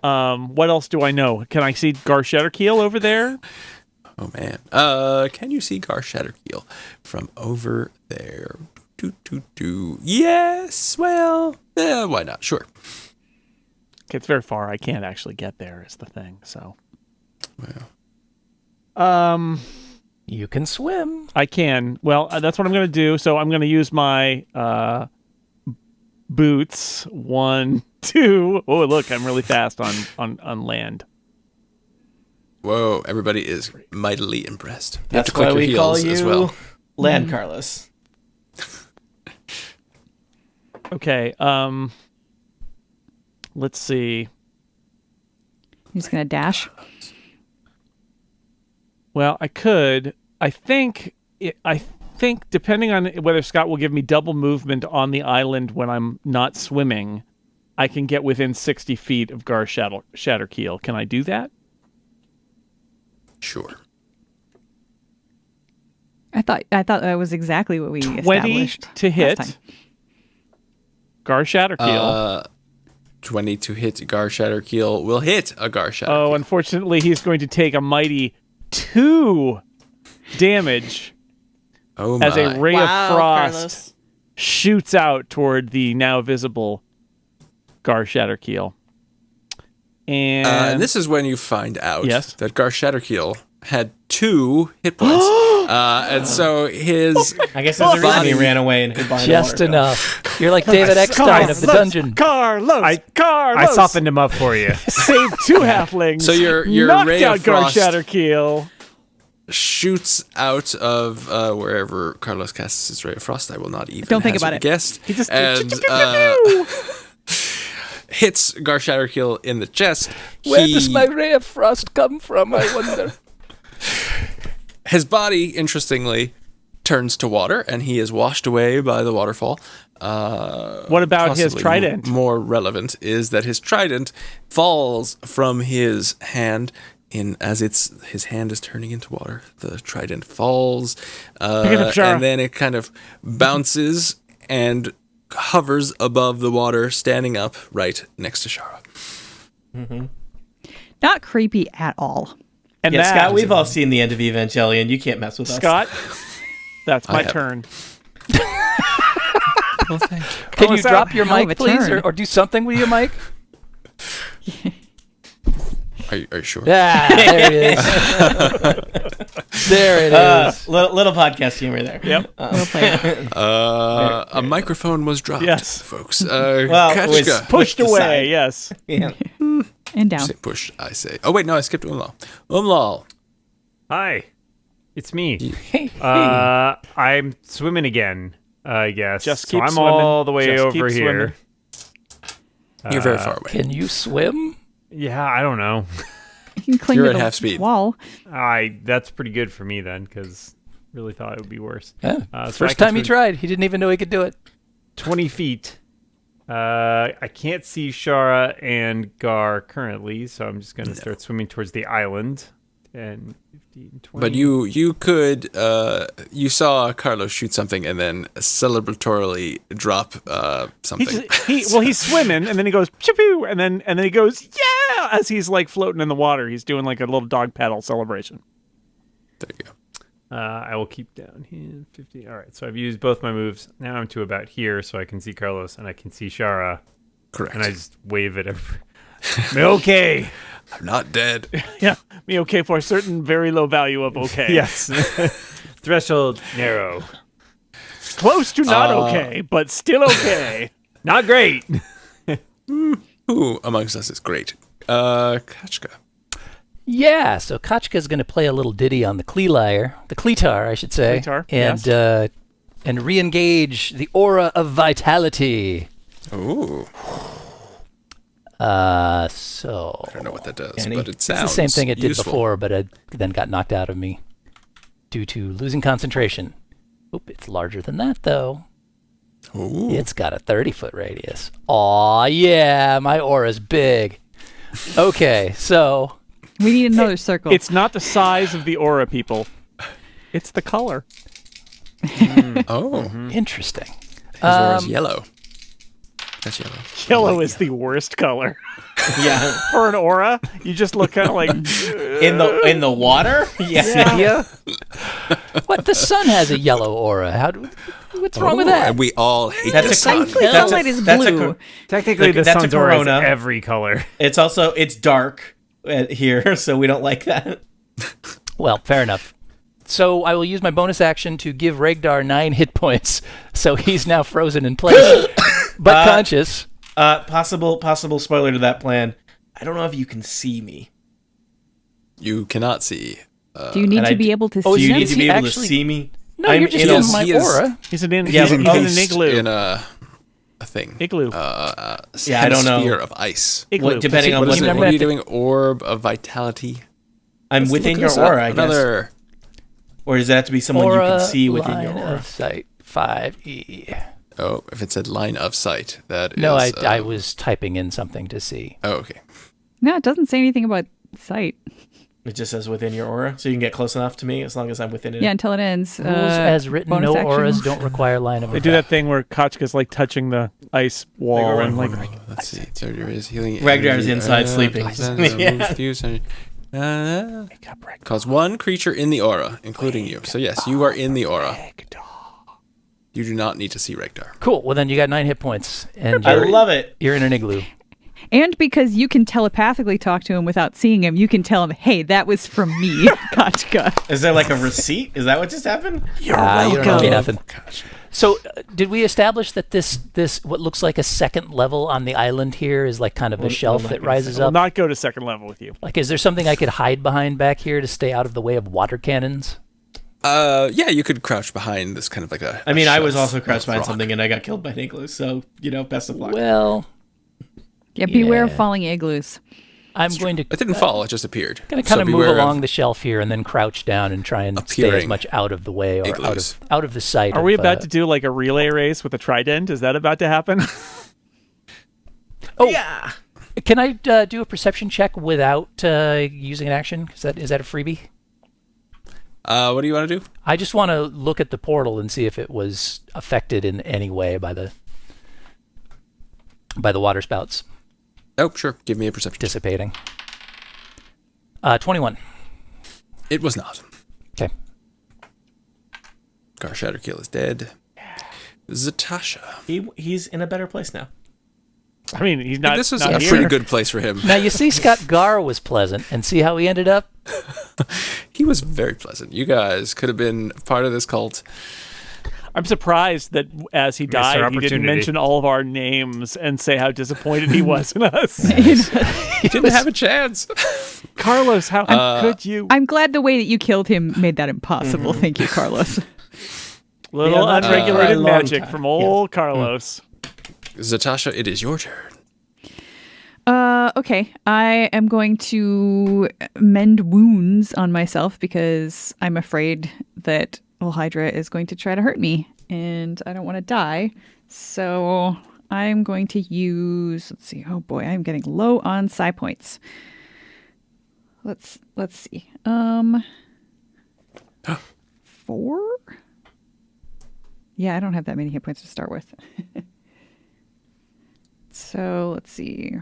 What else do I know? Can I see Gar Shatterkeel over there? Oh, man. Can you see Gar Shatterkeel from over there? Yes, well, why not? Sure. Okay, it's very far. I can't actually get there is the thing, so. Well, You can swim. I can. Well, that's what I'm going to do. So I'm going to use my boots. 1, 2. Oh, look, I'm really fast on land. whoa, everybody is mightily impressed. You have That's to click why your we call heels you as well. Land Carlos. Okay, let's see. You're just gonna dash. Well, I could. I think depending on whether Scott will give me double movement on the island when I'm not swimming, I can get within 60 feet of Gar Shatterkeel. Can I do that? Sure. I thought that was exactly what we 20 established to last hit. time. Gar Shatterkeel. 20 to hit Gar Shatterkeel will hit a Gar Shatterkeel. Oh, unfortunately, he's going to take a mighty 2 damage Oh my. as a ray Wow, of frost Carlos. shoots out toward the now visible Gar Shatterkeel. And this is when you find out Yes. that Gar Shatterkeel had 2 hit points. And so his... I guess there's a reason he Body. ran away and hid behind Just the water. enough. You're like David Eckstein of the dungeon. Carlos! I softened him up for you. Saved 2 halflings. So your knocked ray of out Gar frost Shatterkeel. shoots out of wherever Carlos casts his Ray of Frost. I will not even Don't think hazard about a it. guess. He just And hits Gar Shatterkeel in the chest. Where does my ray of frost come from, I wonder? His body, interestingly, turns to water, and he is washed away by the waterfall. What about his Possibly trident? More relevant is that his trident falls from his hand as his hand is turning into water. The trident falls, it up, Shara. and then it kind of bounces and hovers above the water, standing up right next to Shara. Not creepy at all. And Yeah, that, Scott, we've all seen the end of Evangelion. You can't mess with us. Scott, that's my have. turn. Well, thank you. Can you was that? drop your Hell of mic, a please, turn. or do something with your mic? Are you sure? Ah, there it is. There it is. Little podcast humor there. Yep. Well played. A microphone was dropped, Yes. folks. Well, it was Kachka. Pushed away, aside. yes. Yeah. And down. Say push, I say. Oh, wait, no, I skipped Umlal. Umlal. Hi, it's me. Hey, I'm swimming again, I guess. Just so keep I'm swimming. all the way Just over keep here. You're very far away. can you swim? Yeah, I don't know. You can cling You're to at the half speed. wall. That's pretty good for me then, because really thought it would be worse. Yeah. So I First can time he swim tried, he didn't even know he could do it. 20 feet. I can't see Shara and Gar currently, so I'm just going to start swimming towards the island. 10, 15, 20. But you could, you saw Carlos shoot something and then celebratorily drop something. He's swimming, and then he goes pew, and then he goes yeah as he's like floating in the water. He's doing like a little dog paddle celebration. There you go. I will keep down here. 50. All right, so I've used both my moves. Now I'm to about here, so I can see Carlos and I can see Shara, Correct. and I just wave at her. Okay. I'm not dead. Yeah, me okay for a certain very low value of okay. Yes. Threshold narrow. Close to not okay, but still okay. Not great. Who amongst us is great? Kachka. Yeah, so Kachka's going to play a little ditty on the Kleetar, I should say. Kleetar, and yes. And re-engage the aura of vitality. Ooh. So I don't know what that does, Annie. but it it's sounds the same thing it did useful. before, but it then got knocked out of me due to losing concentration. Oop, it's larger than that, though. Ooh. It's got a 30-foot radius. Aw, yeah, my aura's big. Okay, so... We need another circle. It's not the size of the aura, people. It's the color. Oh. Interesting. His aura's yellow. That's yellow. Yellow is the worst color. Yeah. For an aura, you just look kind of like... In the water? Yeah. What? The sun has a yellow aura. What's wrong with that? And we all hate That's the a sun. Technically, sunlight is blue. Technically, the that's a sun's aura is corona. every color. It's dark here, so we don't like that. Well, fair enough. So I will use my bonus action to give Regdar 9 hit points, so he's now frozen in place, but conscious. Possible spoiler to that plan. I don't know if you can see me. You cannot see. Do you need and to I be d- able to Oh, see you them? need to be able to actually- see me? No, I'm you're just in in a- my he is- aura. He's in, Yeah, he's in but- an igloo. In a thing. Igloo. Yeah, I don't know. Hemisphere of ice. Igloo. What, depending on What what is it? remember What are you that- doing? Orb of vitality. I'm Let's within look your this up. aura, I guess. Another. Or does it have to be someone you Aura can see within your line aura? of sight 5e. Oh, if it said line of sight, that is. No, I was typing in something to see. Oh, okay. No, it doesn't say anything about sight. It just says within your aura, so you can get close enough to me as long as I'm within it. Yeah, until it ends. Rules as written, bonus no action. auras don't require line of They do that thing where Kachka's like touching the ice wall and like... Let's see. So there is healing. Ragdar's energy. inside sleeping. Cause one creature in the aura, including you. So yes, you are in the aura. You do not need to see Ragdar. Cool. Well, then you got 9 hit points, and I love it. you're in an igloo. And because you can telepathically talk to him without seeing him, you can tell him, hey, that was from me, Kachka. Is there like a receipt? Is that what just happened? You don't know welcome. nothing. So, did we establish that this what looks like a second level on the island here is like kind of a shelf that rises I'll up? not go to second level with you. Like, is there something I could hide behind back here to stay out of the way of water cannons? Yeah, you could crouch behind this kind of like a. I mean, I was shelf also crouched behind rock. something and I got killed by an igloo, so, best of luck. Well, Yeah, beware of Yeah. falling igloos. I'm going to It didn't fall; it just appeared. kind of move beware of- along the shelf here and then crouch down and try and stay as appearing much out of the way or igloos. out of the sight. Are we of, about to do like a relay race with a trident? Is that about to happen? Oh, Yeah. can I do a perception check without using an action? Is that a freebie? What do you want to do? I just want to look at the portal and see if it was affected in any way by the water spouts Oh, sure. Give me a perception. dissipating. 21. It was not. Okay. Gar Shatterkill is dead. Zatasha. He's in a better place now. I mean, he's not. This is not a here. pretty good place for him. Now you see, Scott Gar was pleasant, and see how he ended up. He was very pleasant. You guys could have been part of this cult. I'm surprised that as he died, he didn't opportunity. mention all of our names and say how disappointed he was in us. He didn't have a chance. Carlos, how could you? I'm glad the way that you killed him made that impossible. Thank you, Carlos. Little Yeah, that's unregulated a long magic time. from old Carlos. Zatasha, it is your turn. Okay. I am going to mend wounds on myself because I'm afraid that Hydra is going to try to hurt me and I don't want to die. So I'm going to use, let's see. Oh boy, I'm getting low on psi points. Let's see. 4? Yeah, I don't have that many hit points to start with. So let's see.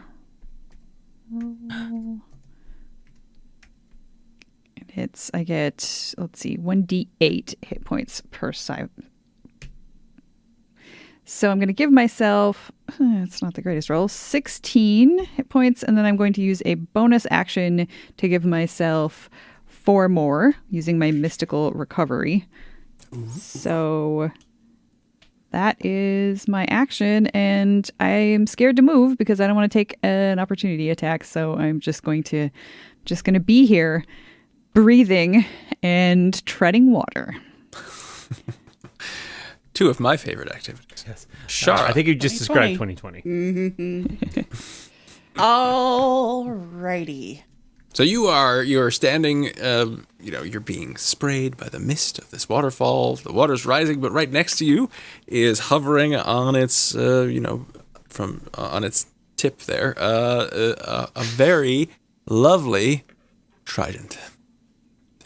I get, let's see, 1d8 hit points per side. So I'm going to give myself, it's not the greatest roll, 16 hit points, and then I'm going to use a bonus action to give myself 4 more using my mystical recovery. So that is my action, and I am scared to move because I don't want to take an opportunity attack. So I'm just going to be here, breathing and treading water. Two of my favorite activities. Yes. Shara. I think you just described 2020. Alrighty. So you are standing, you're being sprayed by the mist of this waterfall. The water's rising, but right next to you is hovering on its, on its tip there, a very lovely trident.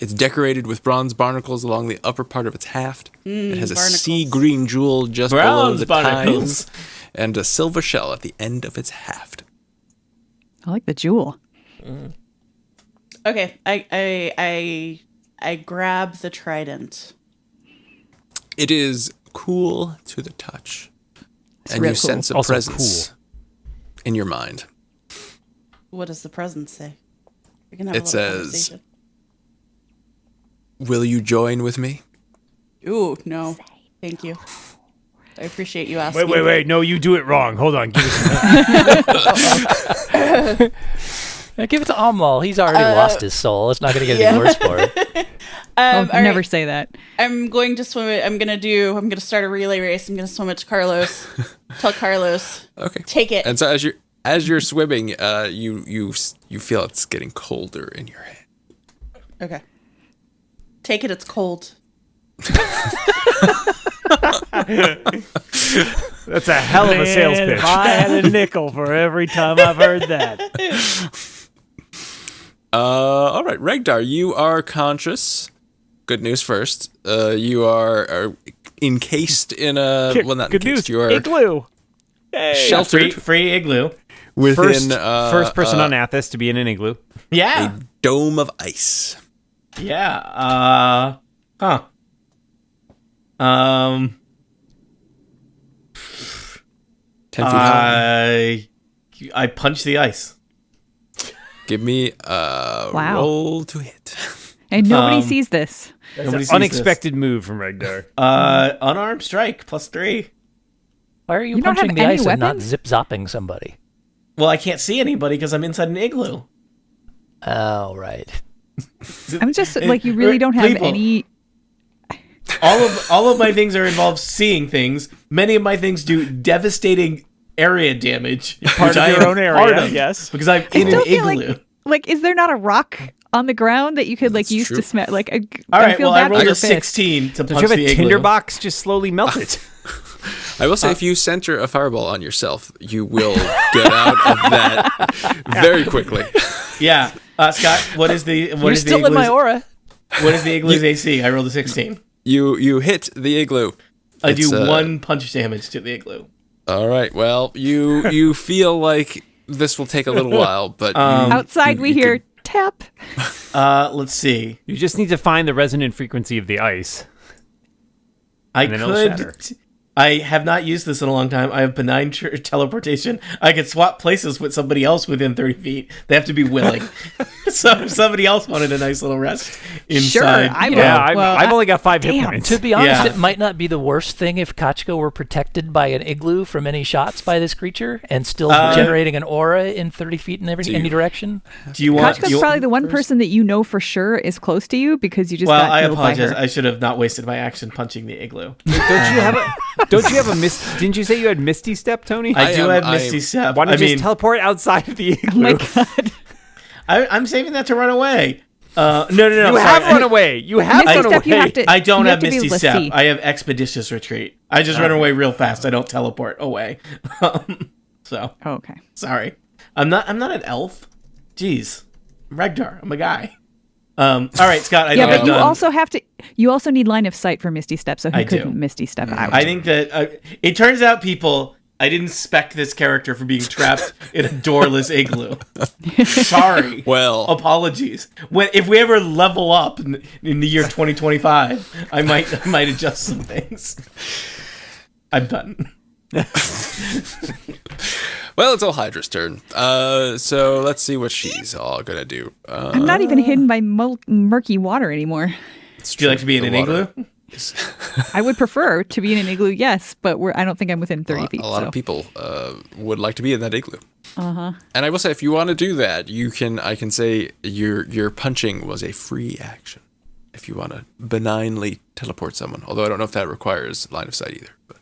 It's decorated with bronze barnacles along the upper part of its haft. It has a barnacles. sea green jewel just below Bronze the barnacles. tines and a silver shell at the end of its haft. I like the jewel. Okay, I grab the trident. It is cool to the touch, and real you cool. sense a Also presence in your mind. What does the present say? We can have a It little says- conversation. Will you join with me? Ooh, no. Thank you. I appreciate you asking. Wait. No, you do it wrong. Hold on. Give us Yeah, give it to Amlal. He's already lost his soul. It's not going to get any worse for him. I'll all never right. say that. I'm going to swim it. I'm going to start a relay race. I'm going to swim it to Carlos. Tell Carlos. Okay. Take it. And so as you're swimming, you feel it's getting colder in your hand. Okay. Take it. It's cold. That's a hell of a sales pitch. If I had a nickel for every time I've heard that. All right, Regdar, you are conscious. Good news first. You are encased in a not Good encased. news. You are Igloo. Hey. sheltered Free igloo. within First person on Athos to be in an igloo. Yeah. a dome of ice. Yeah. 10 feet high. I punch the ice. Give me a Wow. roll to hit. And nobody sees this. Nobody sees Unexpected move from Regdar. this. Unarmed strike +3. Why are you, You don't punching have the any ice and not weapons? zip-zopping somebody? Well, I can't see anybody because I'm inside an igloo. Oh, right. I'm just like, you really don't have People. any. All of my things are involved seeing things. Many of my things do devastating area damage. Part of your own area, yes. Because I'm I in still an feel igloo. like, is there not a rock on the ground that you could That's use true. to smell? Like, All I right, feel well, I bad for rolled your a fist. 16 to Don't punch you have the a igloo. tinderbox? Just slowly melt it. I will say, if you center a fireball on yourself, you will get out of that very quickly. Yeah. Scott, what is the You're still in my aura. What is the igloo's AC? I rolled a 16. You hit the igloo. I It's, do 1 punch damage to the igloo. All right. Well, you feel like this will take a little while, but Outside, we you hear could- tap. Let's see. You just need to find the resonant frequency of the ice. I And then it'll shatter. could. I have not used this in a long time. I have benign teleportation. I could swap places with somebody else within 30 feet. They have to be willing. So if somebody else wanted a nice little rest Sure, inside, I will. Yeah, Well, I've only got 5 hit damn. points. To be honest, Yeah. it might not be the worst thing if Kachka were protected by an igloo from any shots by this creature and still generating an aura in 30 feet in any direction. do you want? Kachka's probably the one person that you know for sure is close to you because you just Well, got I killed by apologize. her. I should have not wasted my action punching the igloo. Don't you have a didn't you say you had Misty Step, Tony? I do have I Misty am- Step. Why don't I you mean, just teleport outside of the Oh my igloo? god. I'm saving that to run away. No. You sorry. have run away. You have Misty run Step, you away. have to. I don't you have to be Misty able to Step. see. I have Expeditious Retreat. I just run away real fast. I don't teleport away. So Oh, okay. sorry. I'm not an elf. Jeez, I'm Regdar. I'm a guy. All right, Scott. I Yeah, think but I've you done. also have to. You also need line of sight for Misty Step, so he I do. couldn't Misty Step out. I think that it turns out, people, I didn't spec this character for being trapped in a doorless igloo. Sorry. Well, Apologies. If we ever level up in the year 2025, I might adjust some things. I'm done. well, it's all Hydra's turn. So let's see what she's all gonna do. I'm not even hidden by murky water anymore. Do you like to be in an The water. igloo? I would prefer to be in an igloo, yes, but I don't think I'm within 30 feet. A lot so. of people would like to be in that igloo. Uh-huh. And I will say, if you want to do that, I can say your punching was a free action. If you want to benignly teleport someone, although I don't know if that requires line of sight either. But.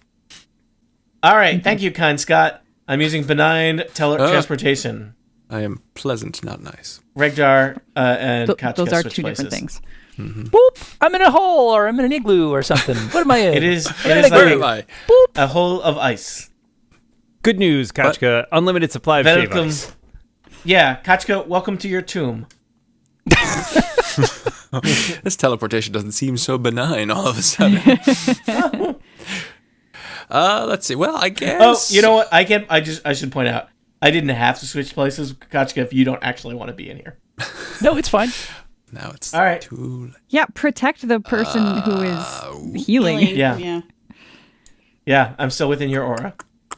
All right, thank you, kind Scott. I'm using benign transportation. I am pleasant, not nice. Regdar and Kachka those are switch two places. different things. Mm-hmm. Boop! I'm in a hole, or I'm in an igloo, or something. What am I in? It is Where am like I? a hole of ice. Good news, Kachka. Unlimited supply of shave Welcome. ice. Yeah, Kachka, welcome to your tomb. This teleportation doesn't seem so benign all of a sudden. Let's see. Well, I guess. Oh, you know what? I should point out. I didn't have to switch places, Kachka, if you don't actually want to be in here. No, it's fine. Now it's all right. too late. Yeah, protect the person who is healing. Yeah. Yeah, I'm still within your aura.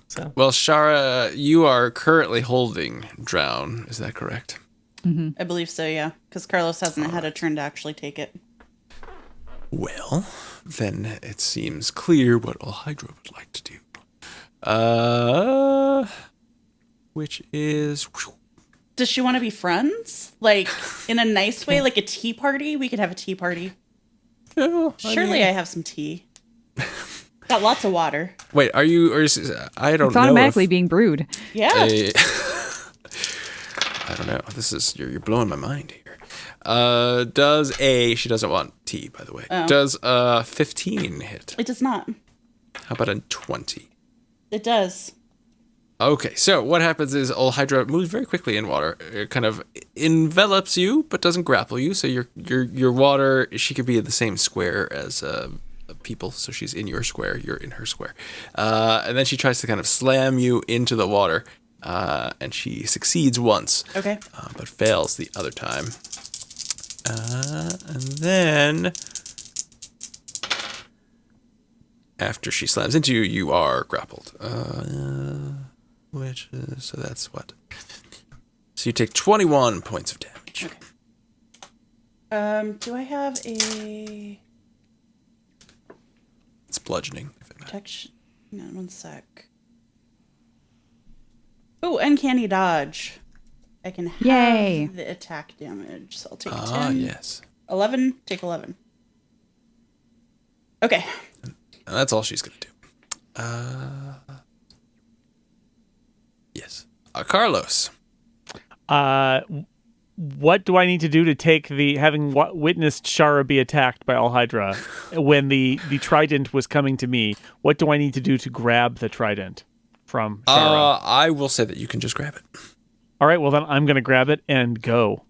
So. Well, Shara, you are currently holding Drown. Is that correct? Mm-hmm. I believe so, yeah. Because Carlos hasn't had a turn to actually take it. Well, then it seems clear what Alhydra would like to do. Which is... Does she want to be friends? Like, in a nice way? Like a tea party? We could have a tea party. No, Surely I have some tea. Got lots of water. Wait, are you... I don't know. It's automatically being brewed. Yeah. I don't know. This is... You're blowing my mind here. She doesn't want tea, by the way. Oh. Does 15 hit? It does not. How about a 20? It does. Okay, so what happens is Alhydra moves very quickly in water. It kind of envelops you, but doesn't grapple you. So your water, she could be in the same square as people. So she's in your square, you're in her square. And then she tries to kind of slam you into the water, and she succeeds once. Okay. But fails the other time. And then... After she slams into you, you are grappled. Which is, so that's what? So you take 21 points of damage. Okay. Do I have a It's bludgeoning. If it matters. protection? Hang on 1 sec. Oh, uncanny dodge. I can have Yay. the attack damage, so I'll take 10. Ah, yes. 11, take 11. Okay. And that's all she's going to do. Yes. Carlos. What do I need to do to take having witnessed Shara be attacked by Alhydra when the trident was coming to me? What do I need to do to grab the trident from Shara? I will say that you can just grab it. All right, well then I'm going to grab it and go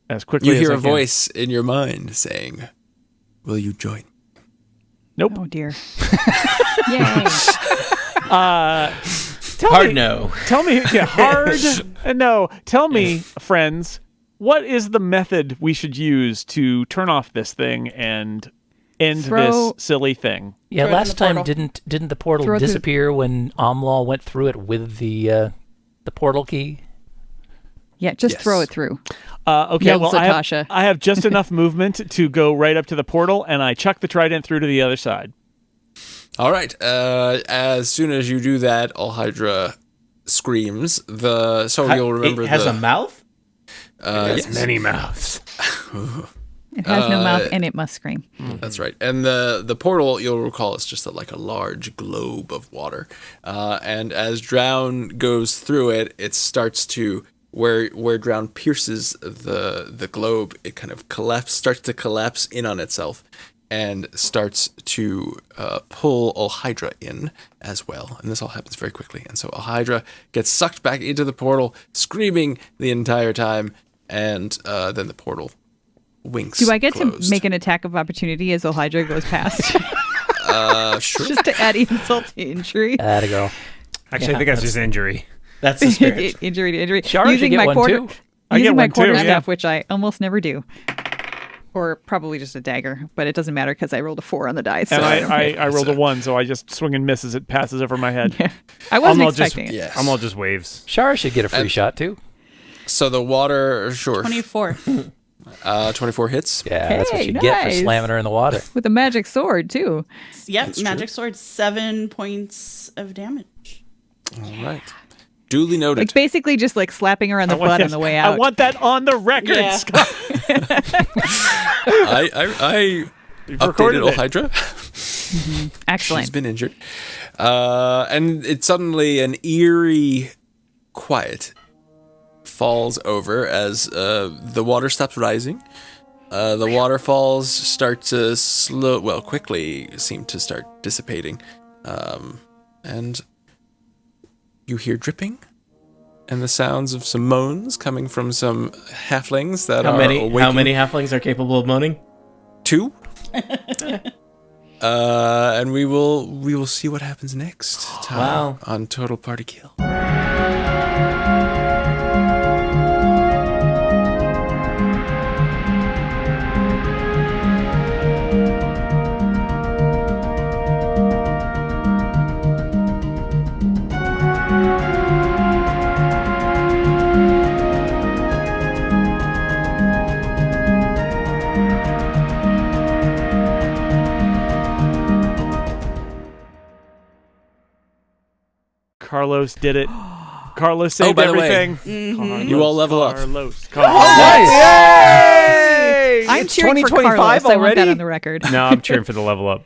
as quickly as I can. You hear a voice in your mind saying, "Will you join?" Nope. Oh dear. Yay. No. Tell me, hard no. Tell me, friends, what is the method we should use to turn off this thing and end this silly thing? Yeah, Throw it in last the time portal. didn't the portal Throw it through- disappear when Amlal went through it with the portal key? Yeah, just Yes. throw it through. Okay, Yelled well, Satasha. I have just enough movement to go right up to the portal, and I chuck the trident through to the other side. All right. As soon as you do that, Alhydra screams. You'll remember it has a mouth? yes. Many mouths. It has no mouth and it must scream. That's right. And the portal, you'll recall, is just like a large globe of water. And as Drown goes through it, it starts to where Drown pierces the globe, it kind of starts to collapse in on itself and starts to pull Alhydra in as well. And this all happens very quickly. And so Alhydra gets sucked back into the portal, screaming the entire time, and then the portal winks. Do I get closed. to make an attack of opportunity as Alhydra goes past? Sure. Just to add insult to injury. Atta girl. Actually, I think that's just injury. That's the spirit. Injury to injury. Shara should get one too. I get Using my one too, quarterstaff, yeah. which I almost never do. Or probably just a dagger, but it doesn't matter because I rolled a 4 on the dice. So And I don't care. I rolled a 1, so I just swing and miss as it passes over my head. Yeah. I wasn't Almost expecting it. Yes. I'm all just waves. Shara should get a free shot too. So the water, sure. 24. 24 hits. Yeah, that's what Hey, you get for nice. slamming her in the water. With a magic sword, too. Yep, magic sword, 7 points of damage. All right. Duly noted. Like basically just like slapping her on the butt on the way out. I want that on the record, Yeah. Scott. I recorded updated old it. Hydra. Excellent. She's been injured. And it's suddenly an eerie quiet falls over as the water stops rising. The waterfalls start to quickly seem to start dissipating. And you hear dripping and the sounds of some moans coming from some halflings that How are many awaking. halflings are capable of moaning? 2. And we will see what happens next time Wow. on Total Party Kill. Carlos did it. Carlos saved by the way, everything. Carlos, you all level up. Carlos. Yay! I'm It's cheering for 2025 Carlos. I want that already? on the record. No, I'm cheering for the level up.